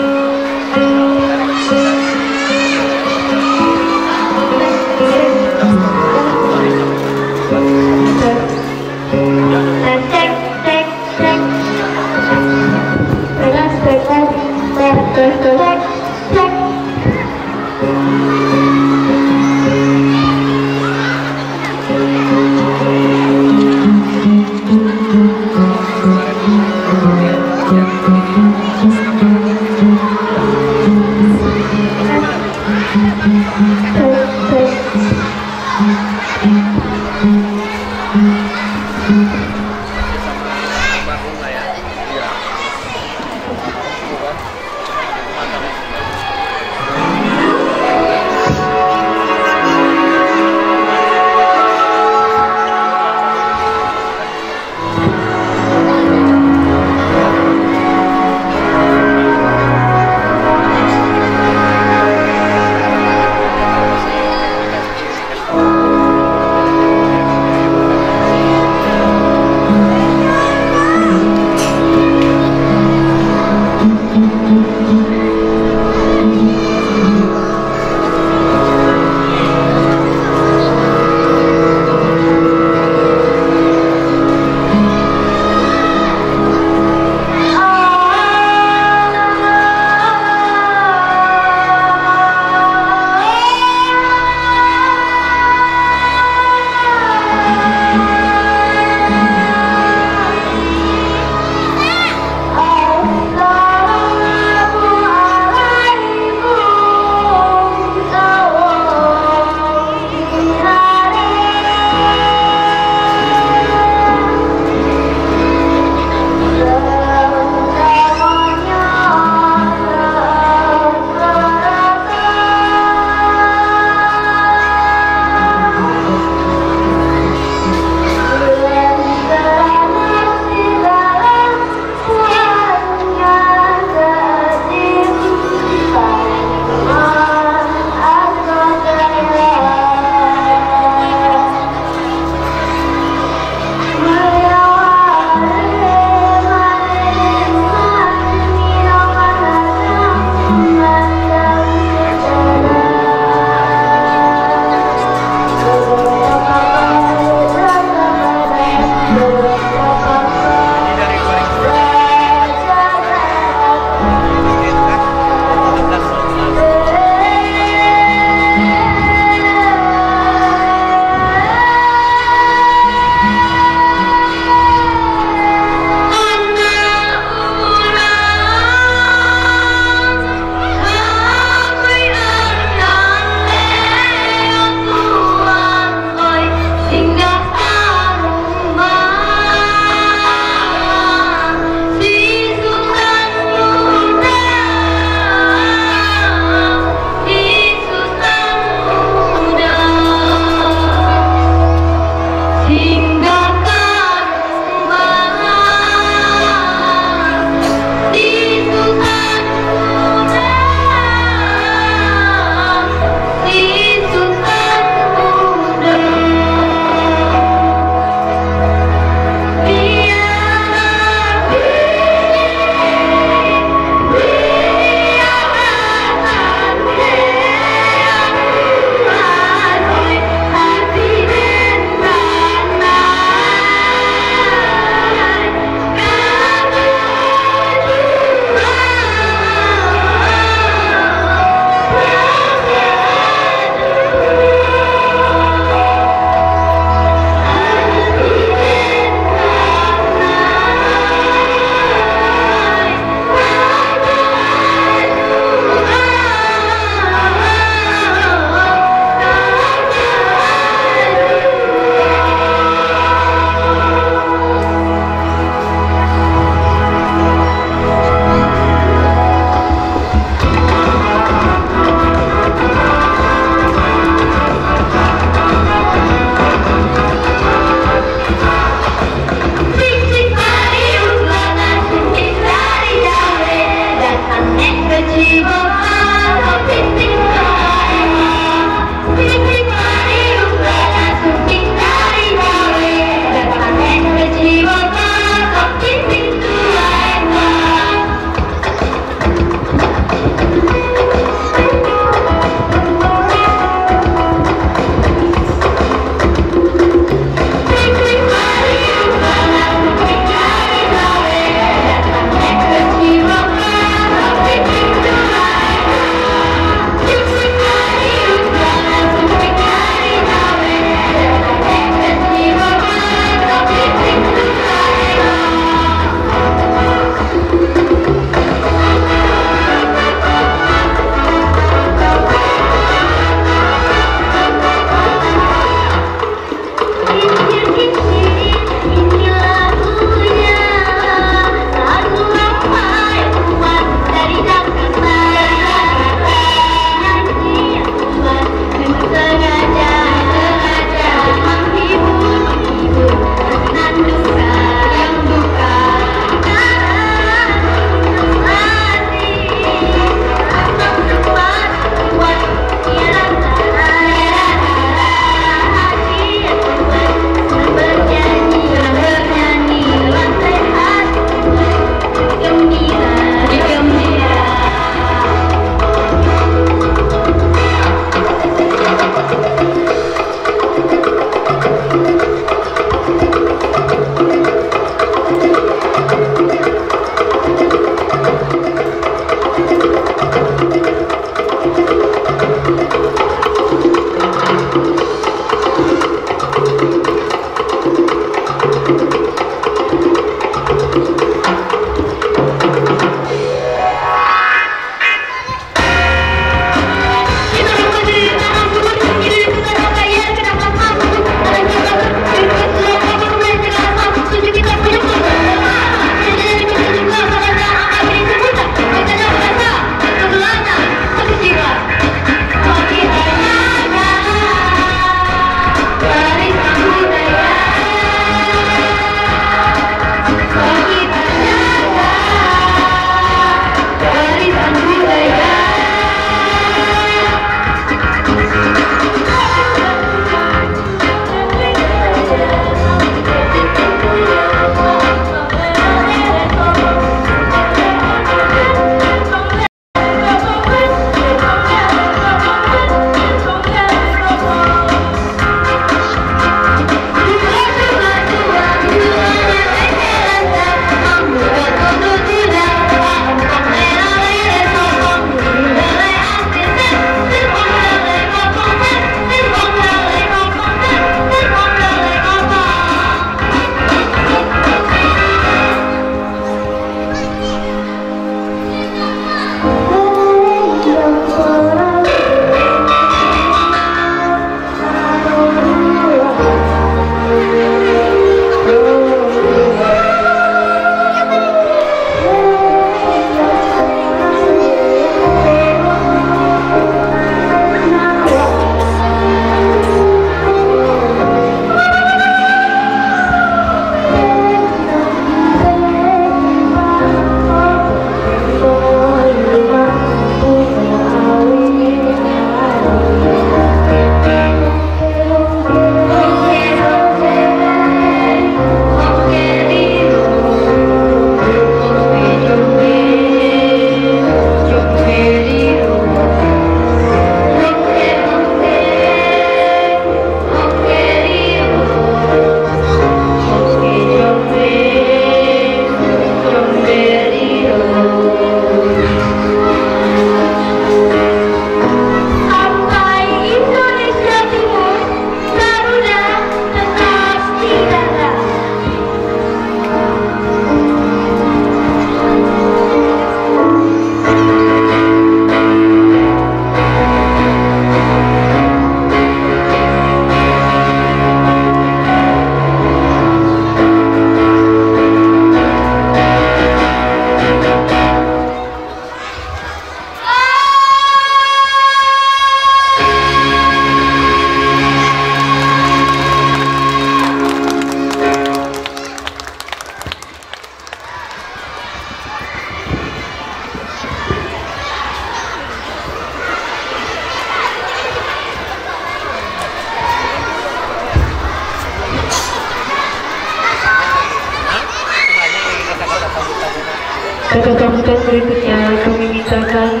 S4: Pada sambutan berikutnya kami mintakan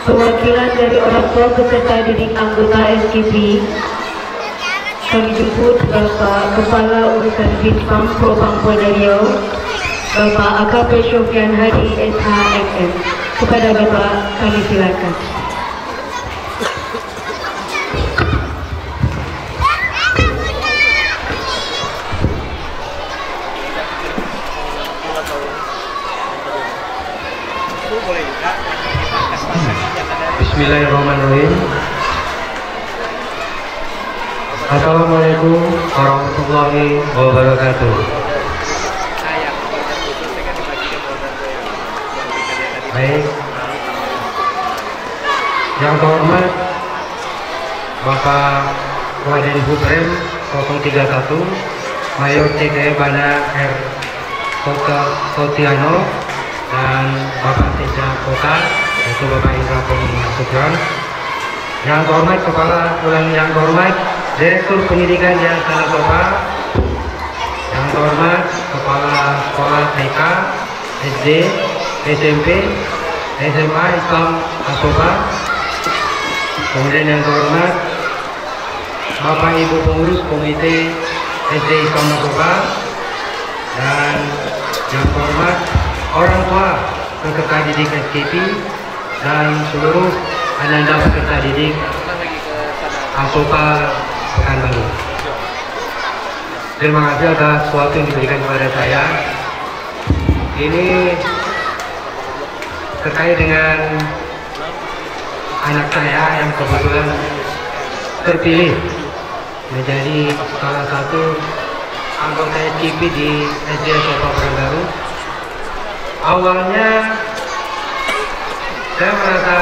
S4: perwakilan dari orang tua peserta didik anggota SKP. Kami jemput Bapak Kepala Urusan Bintang Propang Polda Riau, Bapak AKP Syofian Hadi SHMM. Kepada Bapak kami silakan.
S6: Bismillahirrahmanirrahim. Assalamualaikum warahmatullahi wabarakatuh. Baik, yang terhormat Bapak Waden Hubrem 031 Mayor TKE Bana R. Kotiano dan Bapak Teja Kota, yaitu Bapak Indra Pemasukan. Yang terhormat yang terhormat Direktur Pendidikan yang Salah Sopa, yang terhormat Kepala Sekolah TK, SD, SMP, SMA Islam Asoba, kemudian yang terhormat Bapak Ibu pengurus Komite SD Islam Asoba, dan yang terhormat orang tua peserta didik SKP dan seluruh ananda peserta didik Asoba Pekanbaru. Terima kasih atas sesuatu yang diberikan kepada saya. Ini terkait dengan anak saya yang kebetulan terpilih menjadi salah satu anggota SKP di SD Asoba Pekanbaru. Awalnya saya merasa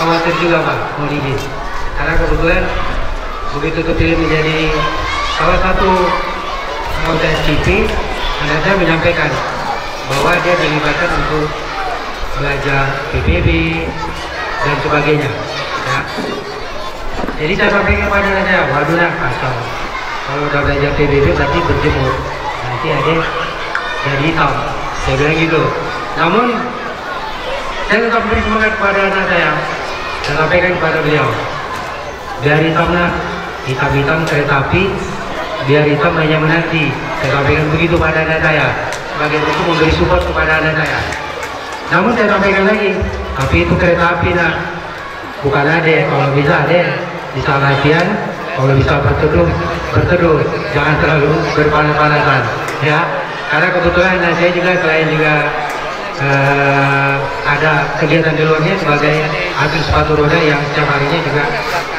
S6: khawatir juga Pak, mau izin, karena kebetulan begitu terpilih menjadi salah satu anggota SKP, anak saya menyampaikan bahwa dia dilibatkan untuk belajar PBB dan sebagainya. Ya. Jadi saya sampaikan kepada anak saya, waduh nak, asal kalau udah belajar PBB berarti berjemur, nanti ada jadi hitam. Saya bilang gitu. Namun saya tetap beri semangat kepada anak saya. Saya sampaikan kepada beliau, biar hitam nak, hitam-hitam kereta api, biar hitam hanya menanti. Saya sampaikan begitu pada anak saya sebagai bentuk memberi support kepada anak saya. Namun saya sampaikan lagi, tapi itu kereta api nak, bukan ada. Kalau bisa ada, bisa latihan. Kalau bisa berteduh, jangan terlalu berpanas-panasan, ya. Karena kebetulan saya juga selain juga ada kegiatan di luarnya sebagai atlet sepatu roda yang setiap harinya juga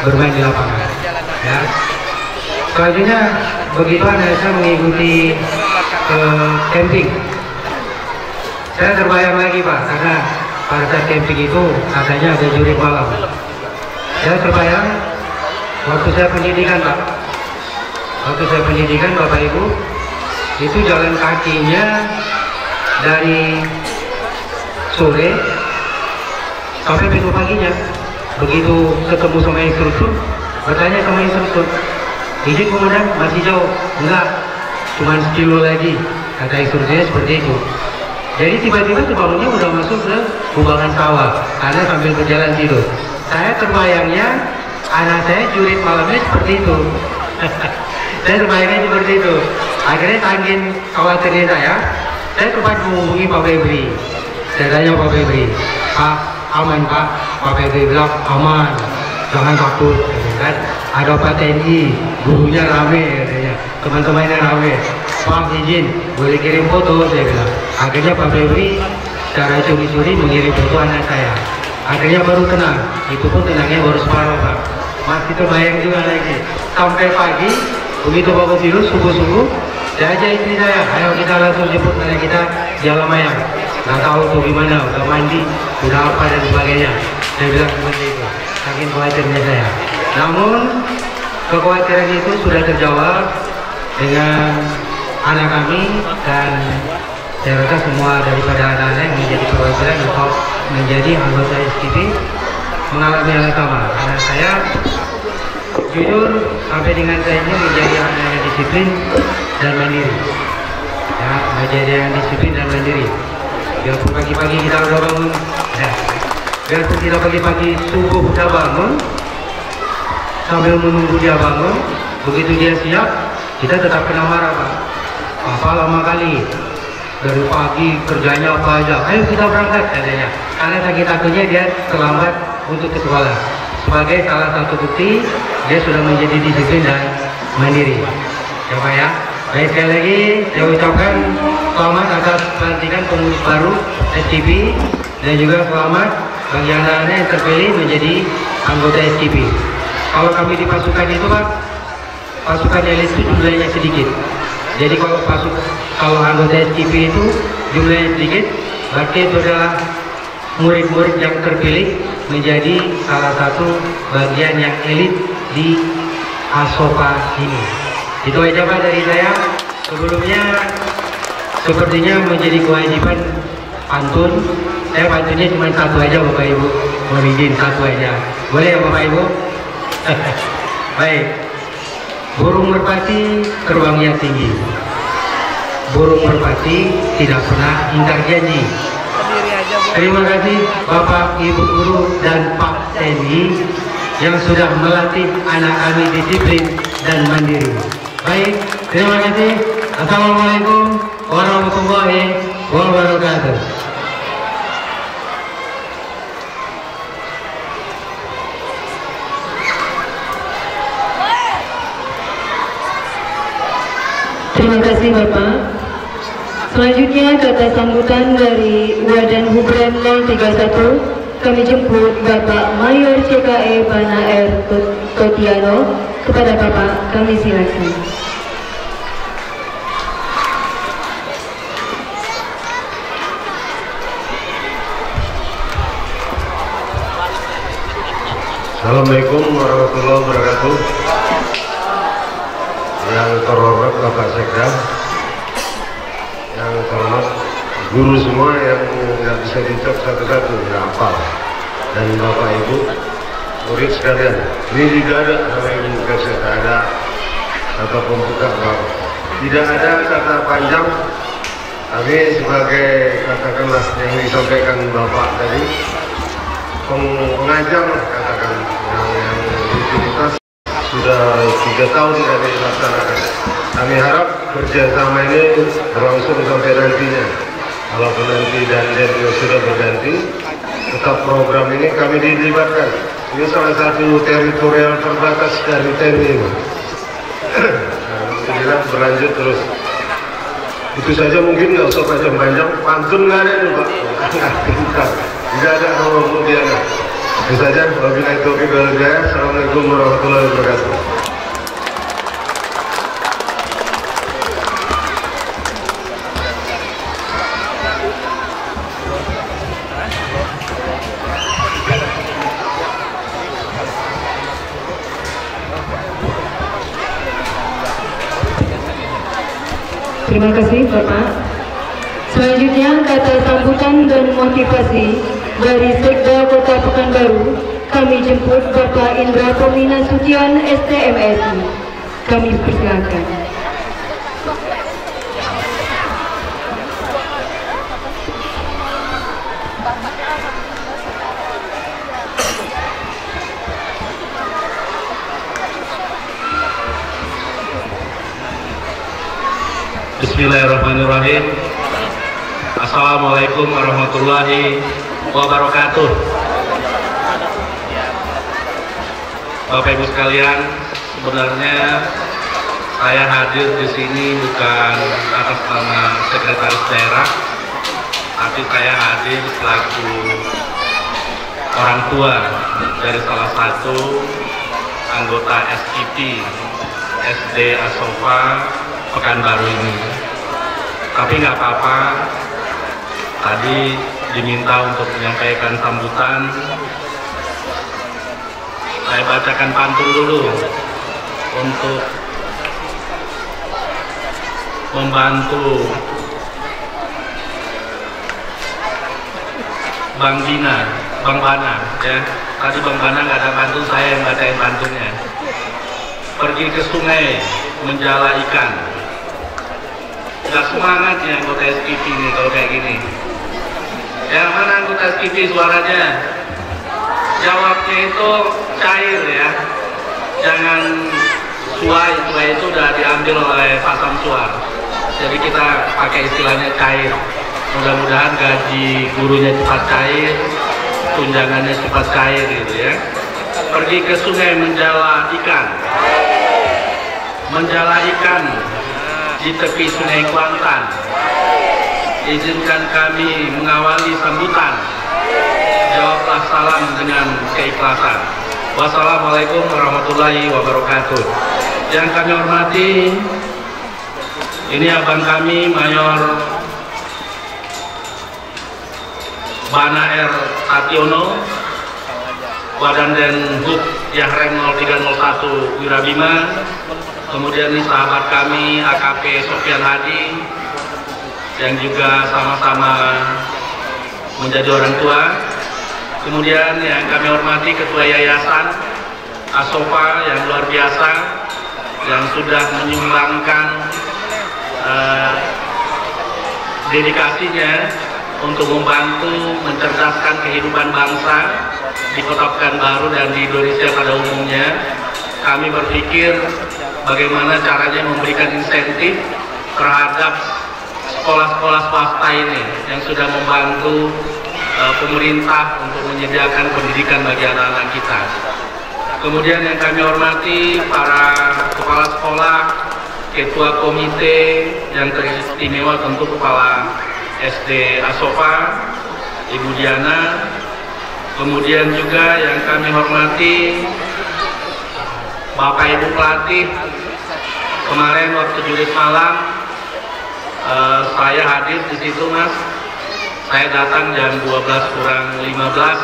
S6: bermain di lapangan. Ya. Selanjutnya begitu saya mengikuti camping. Saya terbayang lagi Pak, karena pada saat camping itu katanya ada jurit malam. Saya terbayang waktu saya pendidikan Pak. Waktu saya pendidikan Bapak Ibu, itu jalan kakinya dari sore sampai besok paginya. Begitu ketemu sama instruktur, bertanya sama instruktur, izin komandan masih jauh? Enggak, cuma 1 kilo lagi, kata instrukturnya seperti itu. Jadi tiba-tiba bangunnya udah masuk ke kubangan sawah karena sambil berjalan tidur. Saya terbayangnya anak saya jurit malamnya seperti itu. Saya terbayangnya seperti itu. Akhirnya saking khawatirnya saya sempat menghubungi Pak Febri. Saya tanya Pak Febri, Pak, aman Pak? Pak Febri bilang, aman, jangan takut, kan? Ada Pak TNI, gurunya rame, katanya, teman-temannya rame. Pak izin, boleh kirim foto, saya bilang. Akhirnya Pak Febri secara curi-curi mengirim foto anak saya. Akhirnya baru tenang, itu pun tenangnya baru separuh Pak. Masih terbayang juga lagi. Sampai pagi, begitu bagus tidur, subuh-subuh, saya ajak istri saya, ayo kita langsung jemput anak kita di Alamayang. Nggak tahu tuh gimana, udah mandi, udah apa dan sebagainya. Saya bilang seperti itu, saking khawatirnya saya. Namun kekhawatiran itu sudah terjawab dengan anak kami, dan saya rasa semua daripada anak-anak yang menjadi perwakilan atau menjadi anggota SKP mengalami hal yang sama. Anak saya jujur sampai dengan saya ini menjadi anak yang disiplin dan mandiri, ya, menjadi yang disiplin dan mandiri. biarpun pagi-pagi kita udah bangun, ya. Biarpun kita pagi-pagi subuh udah bangun, sambil menunggu dia bangun, begitu dia siap, kita tetap kena marah, Pak. Apa lama kali, dari pagi kerjanya apa aja, ayo kita berangkat katanya. Karena takutnya dia terlambat untuk ke sekolah. Sebagai salah satu bukti, dia sudah menjadi disiplin dan mandiri. Ya Pak ya. Baik, sekali lagi saya ucapkan selamat atas pelantikan pengurus baru SKP dan juga selamat bagi anak-anak yang terpilih menjadi anggota SKP. Kalau kami di pasukan itu Pak, pasukan elit itu jumlahnya sedikit. Jadi kalau anggota SKP itu jumlahnya sedikit, berarti itu adalah murid-murid yang terpilih menjadi salah satu bagian yang elit di Asopa ini. Itu aja Pak dari saya. Sebelumnya sepertinya menjadi kewajiban pantun. Saya pantunnya cuma satu aja Bapak Ibu. Mohon izin satu aja. Boleh ya Bapak Ibu? Baik. Burung merpati terbangnya tinggi. Burung merpati tidak pernah ingkar janji. Terima kasih Bapak, Ibu Guru dan Pak TNI yang sudah melatih anak kami disiplin dan mandiri. Baik, terima kasih. Assalamualaikum warahmatullahi wabarakatuh.
S4: Terima kasih Bapak. Selanjutnya kata sambutan dari Wadan Hubren 031, kami jemput Bapak Mayor CKE Bana R. Totiano. Kepada Bapak kami silakan.
S7: Assalamualaikum warahmatullahi wabarakatuh. Yang terhormat Bapak Sekda, yang terhormat guru semua yang nggak bisa dicap satu-satu, ya hafal, dan Bapak Ibu murid sekalian. Ini juga ada sama Ibu Kasih, ada kata pembuka bahwa tidak ada kata panjang. Kami sebagai katakanlah yang disampaikan Bapak tadi, pengajar katakan yang rutinitas sudah 3 tahun kami dilaksanakan. Kami harap kerjasama ini berlangsung sampai nantinya. Walaupun nanti dan sudah berganti, tetap program ini kami dilibatkan. Ini salah satu teritorial terbatas dari TNI. Alhamdulillah berlanjut terus. Itu saja, mungkin nggak usah panjang-panjang. Pantun nggak ada nih Pak. Tidak ada kemudian. Itu saja. Wabillahi taufiq wal hidayah. Assalamualaikum warahmatullahi wabarakatuh.
S4: Terima kasih Bapak. Selanjutnya kata sambutan dan motivasi dari Sekda Kota Pekanbaru, kami jemput Bapak Indra Pemina Sution STMSI. Kami persilakan.
S8: Bismillahirrahmanirrahim. Assalamualaikum warahmatullahi wabarakatuh. Bapak Ibu sekalian, sebenarnya saya hadir di sini bukan atas nama sekretaris daerah, tapi saya hadir selaku orang tua dari salah satu anggota SKP SD Asopa Pekanbaru ini. Tapi nggak apa-apa, tadi diminta untuk menyampaikan sambutan. Saya bacakan pantun dulu untuk membantu Bang Bana ya. Tadi Bang Bana nggak ada pantun, saya yang bacain pantunnya. Pergi ke sungai menjala ikan. Gak semangat ya anggota SKP ini kalau kayak gini. Ya, mana anggota SKP suaranya? Jawabnya itu cair ya. Jangan suai itu udah diambil oleh Pak Samsuar. Jadi kita pakai istilahnya cair. Mudah-mudahan gaji gurunya cepat cair, tunjangannya cepat cair gitu ya. Pergi ke sungai menjala ikan. Menjala ikan di tepi sungai Kuantan. Izinkan kami mengawali sambutan. Jawablah salam dengan keikhlasan. Wassalamualaikum warahmatullahi wabarakatuh. Yang kami hormati, ini abang kami Mayor Bana R. Sationo, Wadanten Hub Yahrem 0301 Wirabima. Kemudian ini sahabat kami AKP Sofyan Hadi yang juga sama-sama menjadi orang tua. Kemudian yang kami hormati Ketua Yayasan Asofa yang luar biasa yang sudah menyumbangkan dedikasinya untuk membantu mencerdaskan kehidupan bangsa di Kota Pekanbaru dan di Indonesia pada umumnya. Kami berpikir bagaimana caranya memberikan insentif terhadap sekolah-sekolah swasta ini yang sudah membantu pemerintah untuk menyediakan pendidikan bagi anak-anak kita. Kemudian yang kami hormati para kepala sekolah, ketua komite yang teristimewa tentu Kepala SD Asofa, Ibu Diana. Kemudian juga yang kami hormati Bapak Ibu pelatih. Kemarin waktu Jumat malam saya hadir di situ, Mas. Saya datang jam 12:15.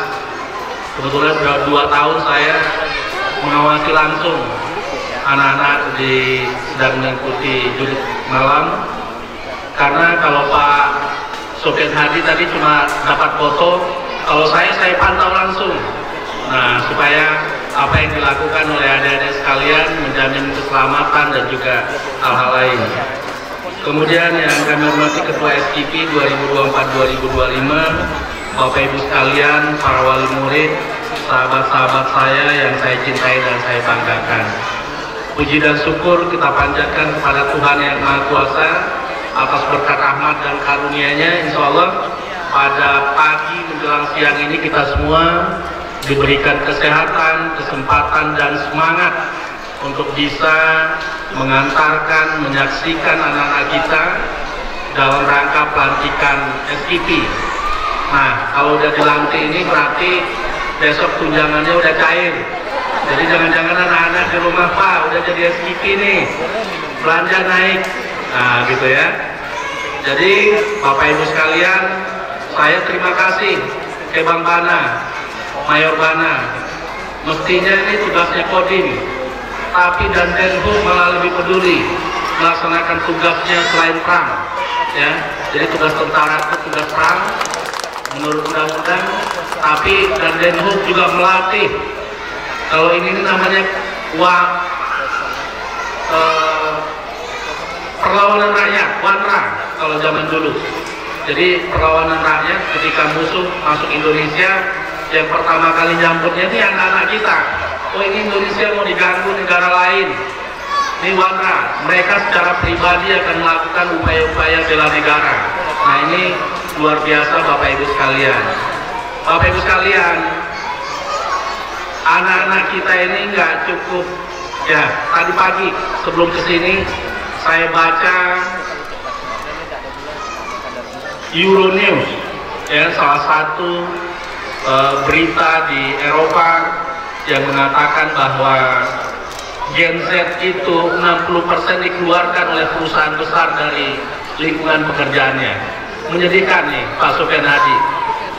S8: Kebetulan sudah 2 tahun saya mengawasi langsung anak-anak sedang mengikuti Jumat malam. Karena kalau Pak Sofyan Hadi tadi cuma dapat foto, kalau saya pantau langsung. Nah, supaya apa yang dilakukan oleh adik-adik sekalian menjamin keselamatan dan juga hal-hal lain. Kemudian yang kami hormati Ketua SKP 2024-2025, Bapak Ibu sekalian, para wali murid, sahabat-sahabat saya yang saya cintai dan saya banggakan. Puji dan syukur kita panjatkan kepada Tuhan Yang Maha Kuasa atas berkat rahmat dan karunia-Nya. Insya Allah pada pagi menjelang siang ini kita semua diberikan kesehatan, kesempatan dan semangat untuk bisa mengantarkan, menyaksikan anak-anak kita dalam rangka pelantikan SKP. Nah, kalau udah dilantik ini berarti besok tunjangannya udah cair. Jadi jangan-jangan anak-anak di rumah, Pak udah jadi SKP nih, belanja naik. Nah, gitu ya. Jadi Bapak Ibu sekalian, saya terima kasih ke Bang Bana, Mayor Bana. Mestinya ini tugasnya Kodim, tapi dan Denhub malah lebih peduli melaksanakan tugasnya selain perang, ya. Jadi tugas tentara itu tugas perang menurut undang-undang, tapi dan Denhub juga melatih. Kalau ini namanya perlawanan rakyat, WANRA kalau zaman dulu. Jadi perlawanan rakyat ketika musuh masuk Indonesia, yang pertama kali nyambutnya ini anak-anak kita. Oh, ini Indonesia mau diganggu negara lain. Ini WANRA, mereka secara pribadi akan melakukan upaya-upaya bela negara. Nah, ini luar biasa Bapak Ibu sekalian. Bapak Ibu sekalian, anak-anak kita ini nggak cukup. Ya, tadi pagi sebelum kesini saya baca Euronews, ya, salah satu berita di Eropa yang mengatakan bahwa Gen Z itu 60% dikeluarkan oleh perusahaan besar dari lingkungan pekerjaannya. Menyedihkan nih Pak Sofyan Hadi.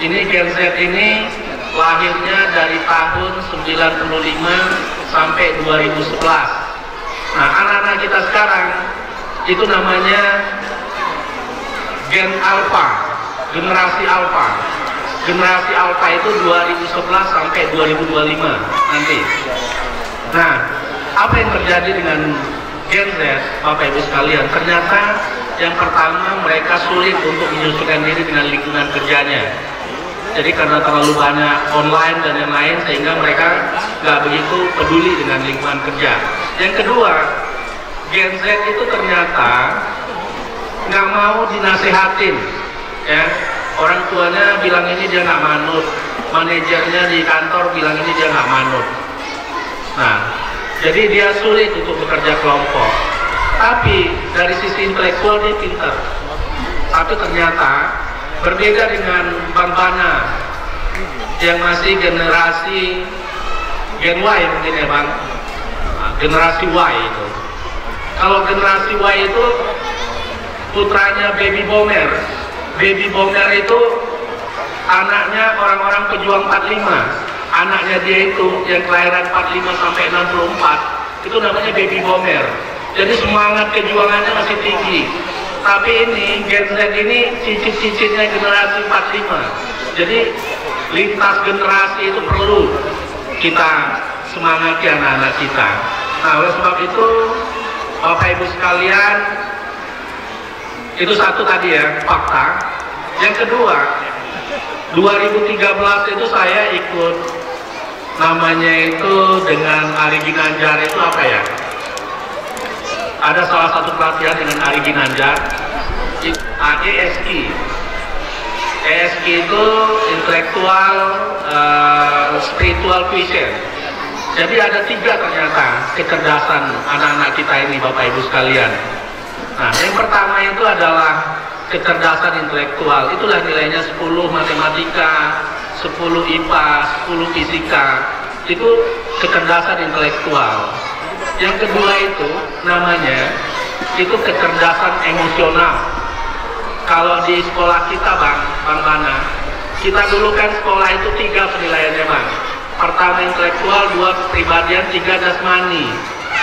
S8: Ini Gen Z ini lahirnya dari tahun 95 sampai 2011. Nah, anak-anak kita sekarang itu namanya Gen Alpha, generasi Alpha. Generasi Alpha itu 2011 sampai 2025 nanti. Nah, apa yang terjadi dengan Gen Z, Bapak Ibu sekalian? Ternyata yang pertama mereka sulit untuk menyesuaikan diri dengan lingkungan kerjanya. Jadi karena terlalu banyak online dan yang lain sehingga mereka nggak begitu peduli dengan lingkungan kerja. Yang kedua, Gen Z itu ternyata nggak mau dinasehatin, ya. Orang tuanya bilang ini dia nggak manut, manajernya di kantor bilang ini dia nggak manut. Nah, jadi dia sulit untuk bekerja kelompok. Tapi dari sisi intelektual dia pintar. Tapi ternyata berbeda dengan Bang Bana yang masih generasi Gen Y mungkin ya Bang, nah, generasi Y itu. Kalau generasi Y itu putranya baby boomer. Baby boomer itu anaknya orang-orang pejuang 45. Anaknya dia itu yang kelahiran 45 sampai 64 itu namanya baby boomer. Jadi semangat kejuangannya masih tinggi. Tapi ini Gen Z ini cicit-cicitnya generasi 45. Jadi lintas generasi itu perlu kita semangati anak-anak kita. Nah, oleh sebab itu Bapak Ibu sekalian, itu satu tadi ya, fakta. Yang kedua, 2013 itu saya ikut namanya itu dengan Ari Ginanjar itu apa ya? Ada salah satu pelatihan dengan Ari Ginanjar, ESI. ESI itu intelektual spiritual quotient. Jadi ada 3 ternyata kecerdasan anak-anak kita ini Bapak Ibu sekalian. Nah, yang pertama itu adalah kecerdasan intelektual. Itulah nilainya 10 matematika, 10 IPA, 10 fisika. Itu kecerdasan intelektual. Yang kedua itu namanya itu kecerdasan emosional. Kalau di sekolah kita Bang Bana, kita dulu kan sekolah itu 3 penilaiannya Bang. Pertama intelektual, 2 kepribadian, 3 jasmani.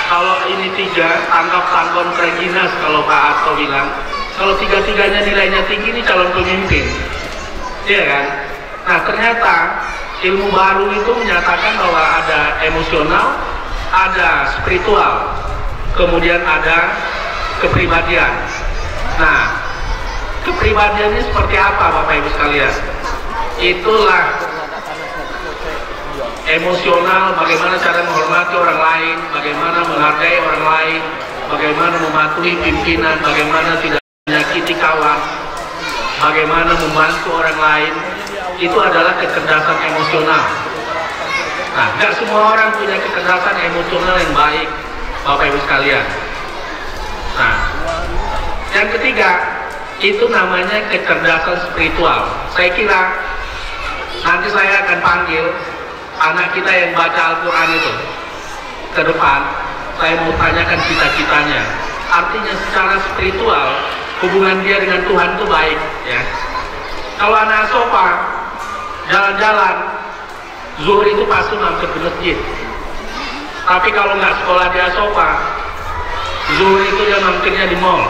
S8: Kalau ini 3, tangkap tanggon Reginas kalau Pak Arto bilang. Kalau 3-3-nya nilainya tinggi ini calon pemimpin, iya kan? Nah ternyata ilmu baru itu menyatakan bahwa ada emosional, ada spiritual, kemudian ada kepribadian. Nah, kepribadiannya seperti apa Bapak Ibu sekalian? Itulah emosional, bagaimana cara menghormati orang lain, bagaimana menghargai orang lain, bagaimana mematuhi pimpinan, bagaimana tidak menyakiti kawan, bagaimana membantu orang lain. Itu adalah kecerdasan emosional. Nah, nggak semua orang punya kecerdasan emosional yang baik Bapak Ibu sekalian. Nah, yang ketiga itu namanya kecerdasan spiritual. Saya kira nanti saya akan panggil anak kita yang baca Al-Quran itu ke depan. Saya mau tanyakan cita-citanya. Artinya secara spiritual hubungan dia dengan Tuhan itu baik, ya. Kalau anak sofa jalan-jalan zuhur itu pasti mampir ke masjid. Tapi kalau nggak sekolah di Asofa, zuhur itu dia mampirnya di mall.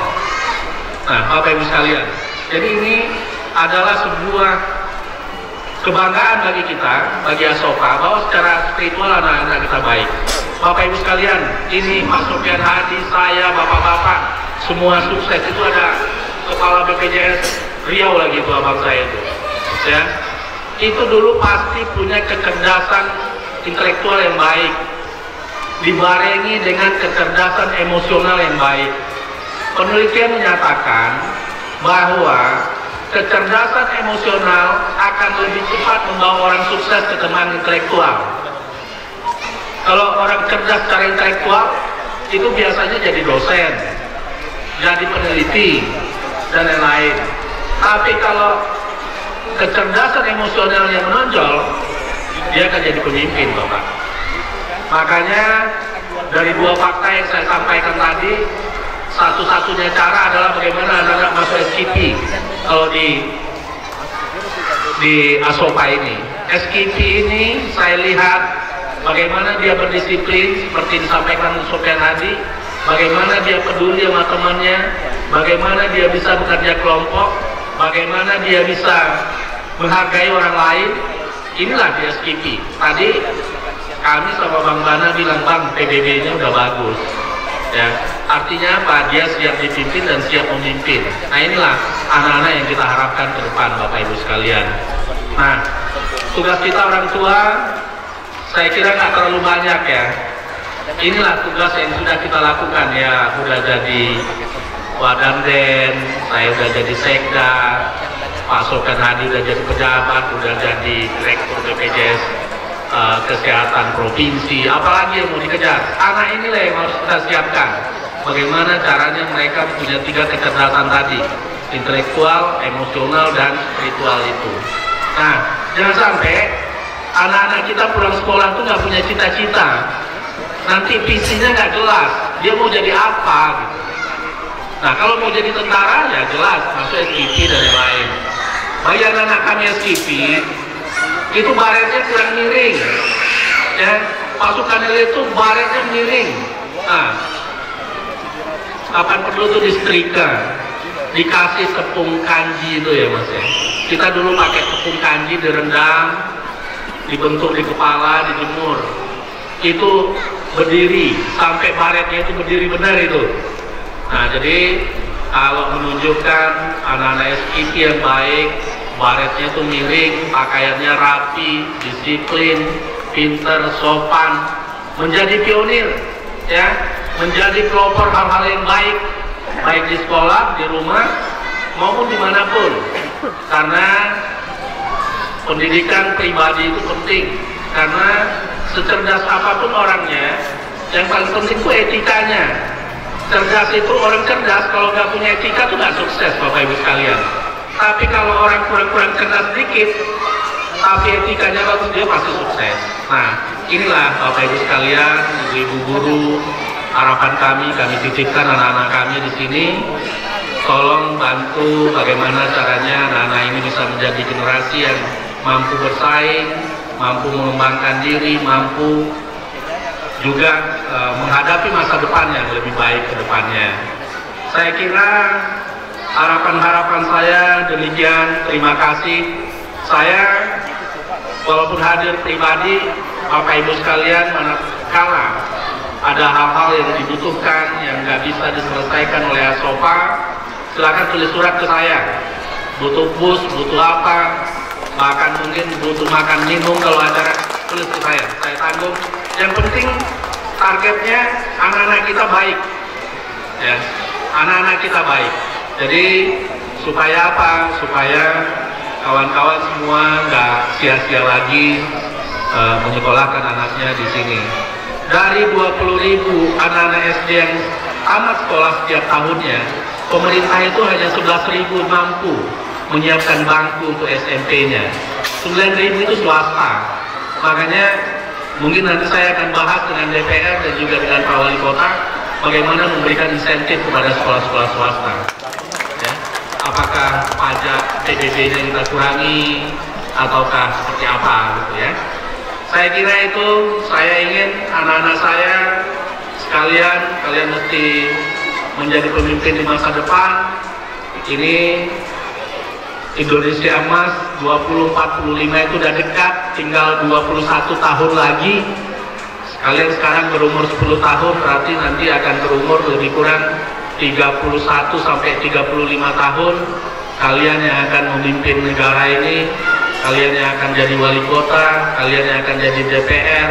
S8: Nah, Bapak Ibu sekalian, jadi ini adalah sebuah kebanggaan bagi kita, bagi Asofa, bahwa secara spiritual anak-anak kita baik. Bapak Ibu sekalian, ini Pak Sofian Hadi, saya, bapak-bapak, semua sukses. Itu ada kepala BPJS Riau lagi itu abang saya itu, ya. Itu dulu pasti punya kecerdasan intelektual yang baik, dibarengi dengan kecerdasan emosional yang baik. Penelitian menyatakan bahwa kecerdasan emosional akan lebih cepat membawa orang sukses ketimbang intelektual. Kalau orang cerdas secara intelektual itu biasanya jadi dosen, jadi peneliti, dan lain-lain. Tapi kalau kecerdasan emosional yang menonjol, dia akan jadi pemimpin, Bapak. Makanya dari 2 fakta yang saya sampaikan tadi, satu-satunya cara adalah bagaimana anak-anak masuk SKP. Kalau di Asofa ini, SKP ini saya lihat bagaimana dia berdisiplin seperti disampaikan Sofian Hadi, bagaimana dia peduli sama temannya, bagaimana dia bisa bekerja kelompok, bagaimana dia bisa menghargai orang lain. Inilah dia SKP. Tadi kami sama Bang Bana bilang, Bang, PBB-nya udah bagus, ya. Artinya apa? Dia siap dipimpin dan siap memimpin. Nah, inilah anak-anak yang kita harapkan ke depan, Bapak Ibu sekalian. Nah, tugas kita orang tua saya kira nggak terlalu banyak ya. Inilah tugas yang sudah kita lakukan ya. Udah jadi Wadamden, saya udah jadi sekda, Pak Sokan Hadi udah jadi pejabat, udah jadi direktur BPJS Kesehatan Provinsi. Apalagi yang mau dikejar? Anak inilah yang harus kita siapkan. Bagaimana caranya mereka punya 3 kecerdasan tadi, intelektual, emosional, dan spiritual itu. Nah, jangan sampai anak-anak kita pulang sekolah tuh nggak punya cita-cita. Nanti visinya nggak jelas, dia mau jadi apa gitu. Nah, kalau mau jadi tentara ya jelas, masuk SKP dan yang lain. Bagi anak-anak kami SKP, itu baretnya kurang miring. Ya, pasukan itu baretnya miring. Nah, kapan perlu tuh disetrika, dikasih tepung kanji itu ya mas ya. Kita dulu pakai tepung kanji direndam, dibentuk di kepala, dijemur. Itu berdiri sampai baretnya itu berdiri benar itu. Nah, jadi kalau menunjukkan anak-anak SKP yang baik, baretnya itu miring, pakaiannya rapi, disiplin, pinter, sopan, menjadi pionir, ya, menjadi pelopor hal-hal yang baik, baik di sekolah, di rumah, maupun dimanapun. Karena pendidikan pribadi itu penting, karena secerdas apapun orangnya, yang paling penting itu etikanya. Cerdas itu orang cerdas, kalau nggak punya etika itu nggak sukses, Bapak Ibu sekalian. Tapi kalau orang kurang-kurang cerdas sedikit, tapi etikanya bagus, dia pasti sukses. Nah, inilah Bapak Ibu sekalian, ibu-ibu guru, harapan kami titipkan anak-anak kami di sini. Tolong bantu bagaimana caranya anak-anak ini bisa menjadi generasi yang mampu bersaing, mampu mengembangkan diri, mampu juga menghadapi masa depan yang lebih baik ke depannya. Saya kira harapan-harapan saya demikian. Terima kasih. Saya walaupun hadir pribadi, Bapak Ibu sekalian, manakala ada hal-hal yang dibutuhkan yang nggak bisa diselesaikan oleh Asofa, silakan tulis surat ke saya. Butuh bus, butuh apa, bahkan mungkin butuh makan minum, kalau acara tulis ke saya tanggung. Yang penting targetnya anak-anak kita baik, ya, anak-anak kita baik. Jadi supaya apa? Supaya kawan-kawan semua nggak sia-sia lagi menyekolahkan anaknya di sini. Dari 20.000 anak-anak SD yang tamat sekolah setiap tahunnya, pemerintah itu hanya 11.000 mampu menyiapkan bangku untuk SMP-nya. 9.000 itu swasta. Makanya mungkin nanti saya akan bahas dengan DPR dan juga dengan Pak Wali Kota bagaimana memberikan insentif kepada sekolah-sekolah swasta. Ya. Apakah pajak PBB-nya kita kurangi ataukah seperti apa gitu ya. Saya kira itu, saya ingin anak-anak saya sekalian, kalian mesti menjadi pemimpin di masa depan. Ini Indonesia Emas 2045 itu udah dekat, tinggal 21 tahun lagi. Kalian sekarang berumur 10 tahun, berarti nanti akan berumur lebih kurang 31 sampai 35 tahun. Kalian yang akan memimpin negara ini, kalian yang akan jadi wali kota, kalian yang akan jadi DPR,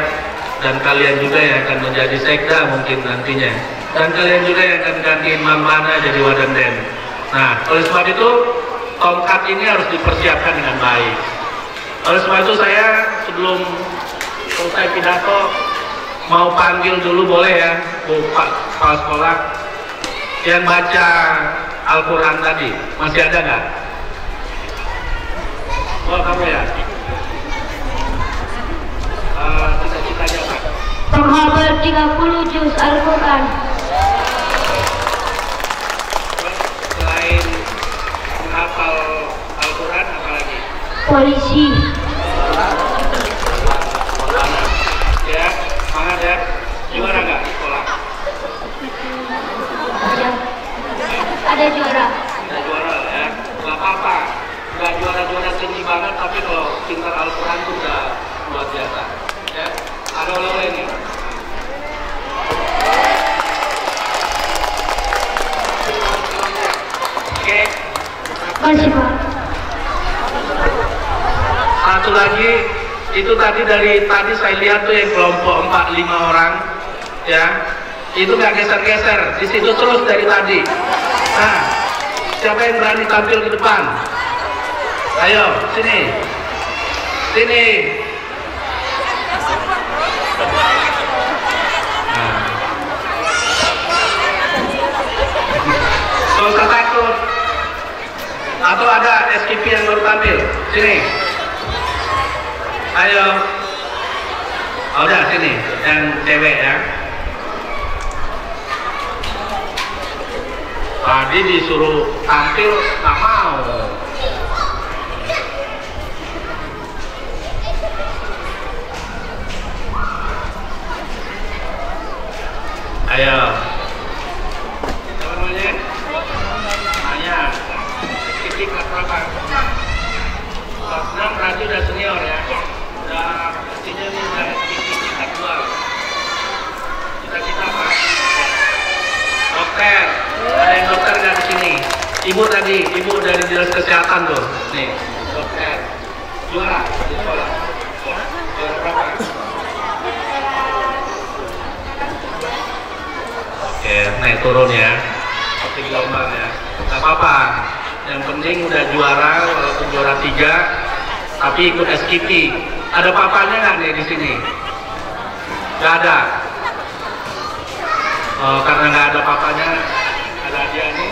S8: dan kalian juga yang akan menjadi sekda mungkin nantinya. Dan kalian juga yang akan gantiin Mamana jadi Wadamden. Nah, oleh sebab itu tongkat ini harus dipersiapkan dengan baik. Oleh sebab itu saya sebelum selesai pidato mau panggil dulu, boleh ya Pak Kepala Sekolah yang baca Al-Quran tadi, masih ada nggak? Oh kamu ya? Cita-citanya apa?
S1: Menghafal 30 juz Al-Quran.
S8: Selain menghafal Al-Quran, apa lagi?
S1: Polisi.
S8: Ya, semangat ya. Juara nggak di sekolah?
S1: Ada juara.
S8: Ada juara ya. Nggak apa-apa. Nggak juara-juara tinggi banget, tapi kalau pintar Al-Quran itu udah luar biasa. Ya, ada oleh-oleh nih. Oke.
S1: Masih Pak.
S8: lagi, itu tadi dari tadi saya lihat tuh yang kelompok 4-5 orang, ya, itu nggak geser-geser, di situ terus dari tadi. Nah, siapa yang berani tampil ke depan? Ayo, sini, sini. Nah. Gak usah takut. Atau ada SKP yang baru tampil, sini. Ayo. Oh, udah sini, yang cewek ya. Tadi disuruh tampil nggak mau. Ayo. Apa namanya? Tanya. Titik berapa? Kelas 6 berarti udah senior ya. Udah pastinya nih udah titik tingkat 2. Cita-cita apa? Dokter. Ada yang dokter nggak di sini? Ibu tadi, ibu dari dinas kesehatan tuh. Nih, dokter. Juara di sekolah. Juara berapa? Oke, naik turun ya. Seperti gelombang ya. Gak apa-apa. Yang penting udah juara, walaupun juara 3, tapi ikut SKP. Ada papanya nggak nih di sini? Gak ada. Oh, karena nggak ada papanya, ada dia nih.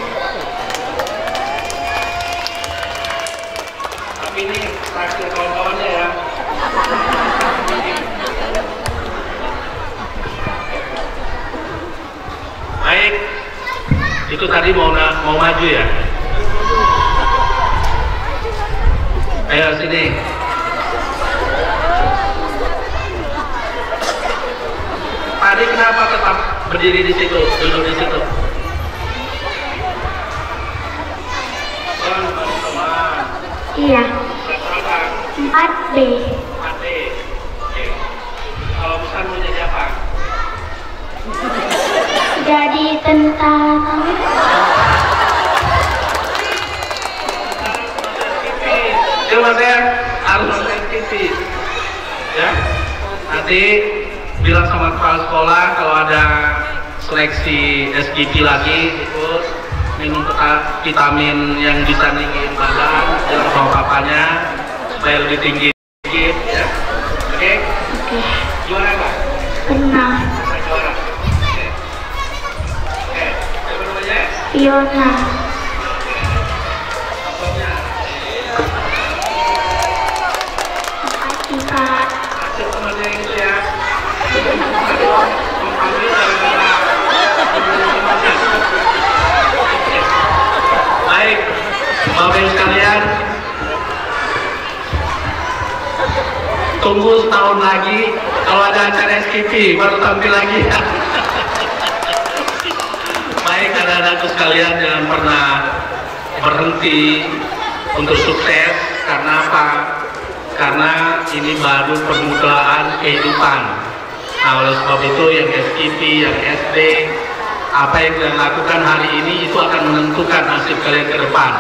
S8: Tapi ini terakhir kawan-kawannya ya. Baik, itu tadi mau maju ya. Ayo sini. Tadi kenapa tetap berdiri di situ, duduk di situ?
S1: Iya. 4B.
S8: 4D. Oke. Kalau besar mau jadi apa?
S1: Jadi tentara.
S8: Coba saya harus nonton TV. Ya. Nanti bilang sama kepala sekolah kalau ada seleksi SKP lagi, ikut minum vitamin yang bisa ninggiin badan, jangan sama papanya supaya lebih tinggi dikit ya. Oke? Juara nggak?
S1: Pernah.
S8: Juara. Oke. Siapa namanya?
S1: Fiona.
S8: Contohnya.
S1: Makasih, Pak.
S8: Hasil temannya itu ya. Baik, Bapak Ibu sekalian, tunggu setahun lagi kalau ada acara SKP baru tampil lagi. Baik, anak-anakku sekalian, jangan pernah berhenti untuk sukses. Karena apa? Karena ini baru permulaan kehidupan. Nah, oleh sebab itu yang SKP, yang SD, apa yang kalian lakukan hari ini itu akan menentukan nasib kalian ke depan.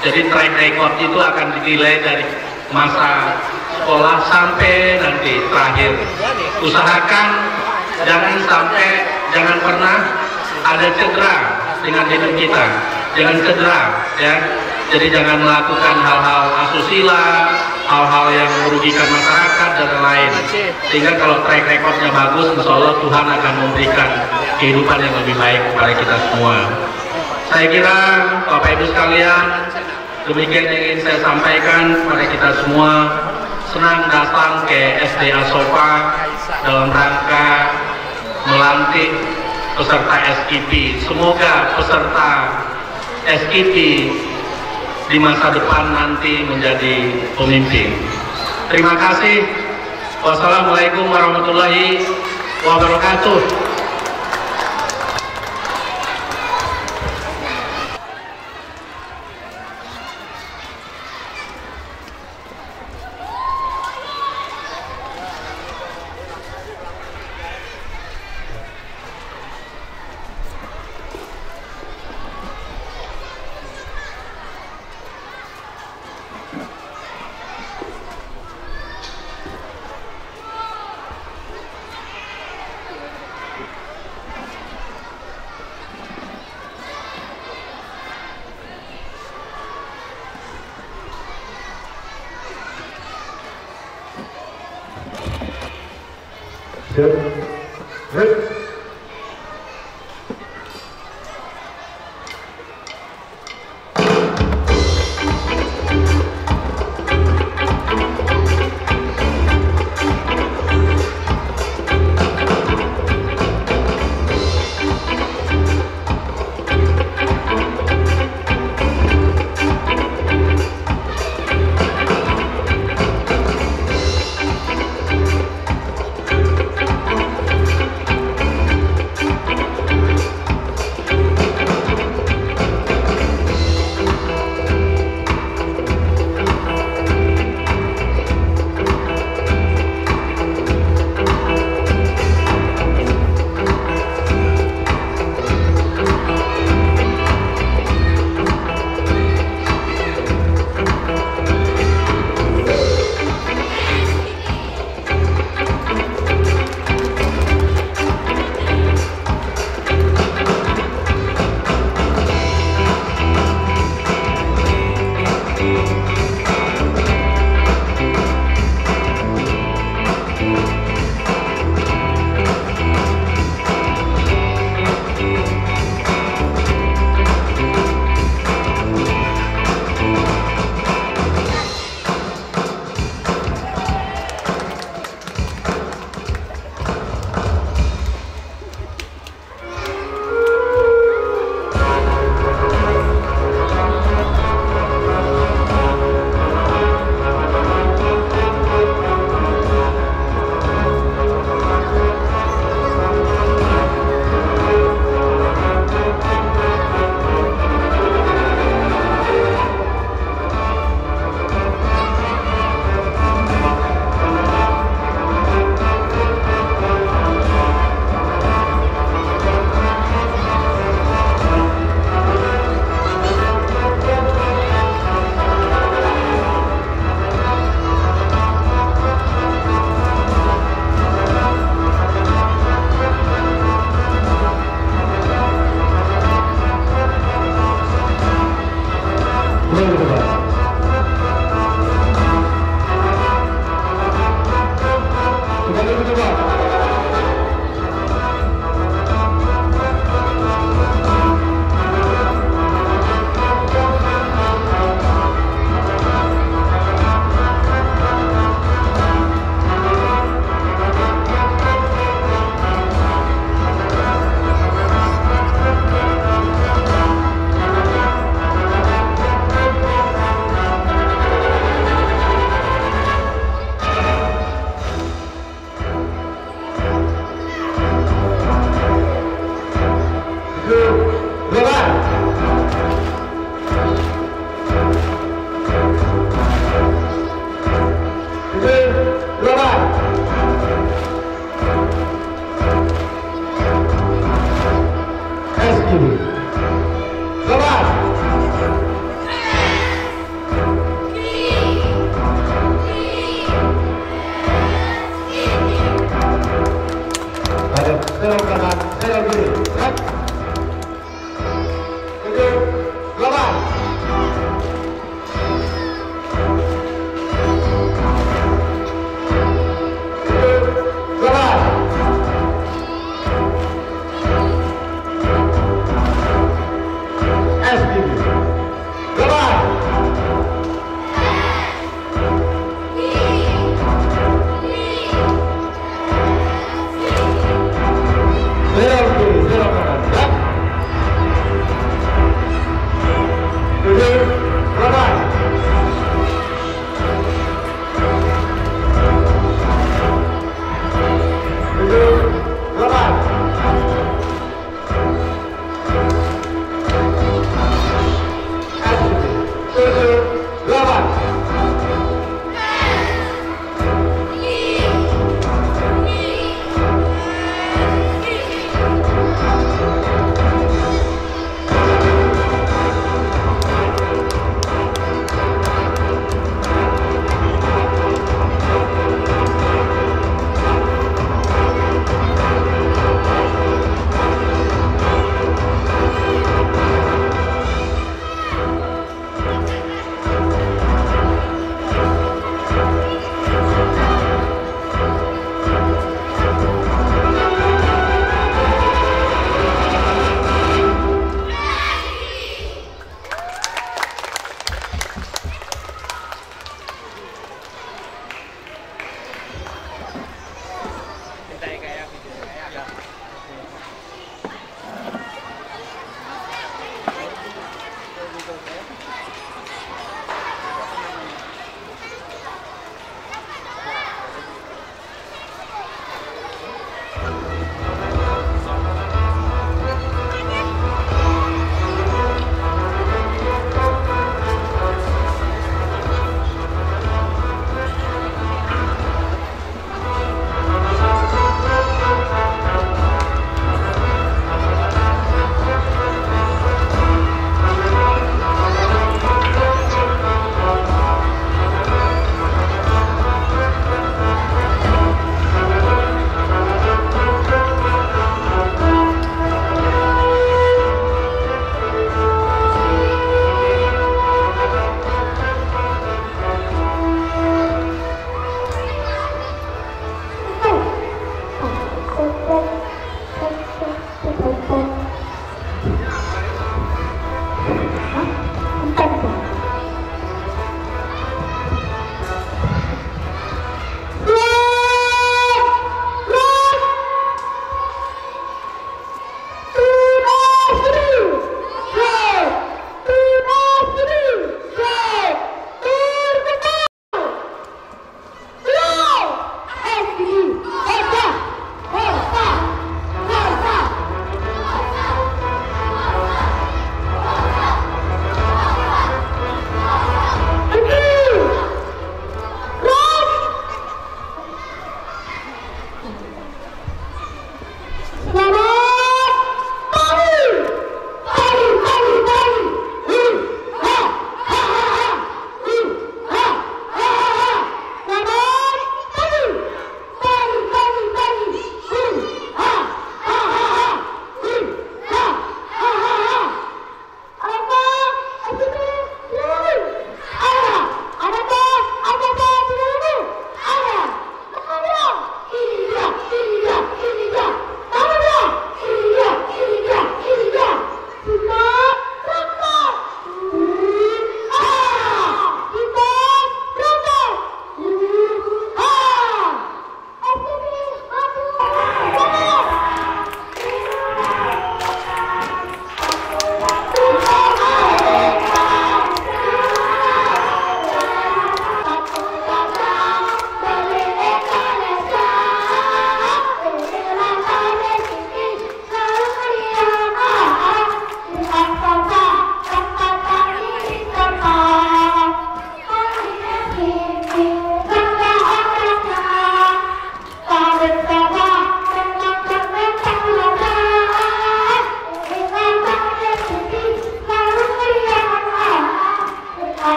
S8: Jadi track record itu akan dinilai dari masa sekolah sampai nanti terakhir. Usahakan jangan pernah ada cedera dengan hidup kita. Jangan cedera ya. Jadi jangan melakukan hal-hal asusila, hal-hal yang merugikan masyarakat dan lain. Sehingga kalau track recordnya bagus, insya Allah Tuhan akan memberikan kehidupan yang lebih baik kepada kita semua. Saya kira Bapak Ibu sekalian, demikian yang ingin saya sampaikan kepada kita semua. Senang datang ke SD Asofa dalam rangka melantik peserta SKP. Semoga peserta SKP di masa depan nanti menjadi pemimpin. Terima kasih. Wassalamualaikum warahmatullahi wabarakatuh.
S7: Set. Red.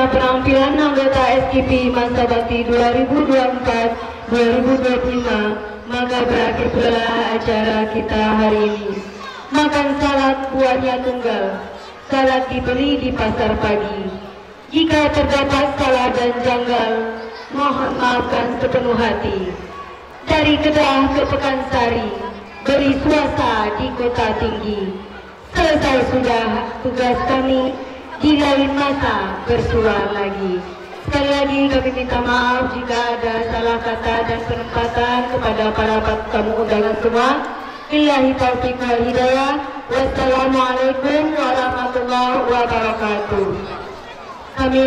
S2: Inilah penampilan anggota SKP masa bakti 2024-2025. Maka berakhir pula acara kita hari ini. Makan salad buahnya tunggal. Salad dibeli di pasar pagi. Jika terdapat salah dan janggal, mohon maafkan sepenuh hati. Dari Kedah ke Pekansari, beri swasta di kota tinggi. Selesai sudah tugas kami, di lain masa bersua lagi. Sekali lagi kami minta maaf jika ada salah kata dan penempatan kepada para tamu undangan semua. Billahi taufiq wal hidayah. Wassalamualaikum warahmatullahi wabarakatuh. Kami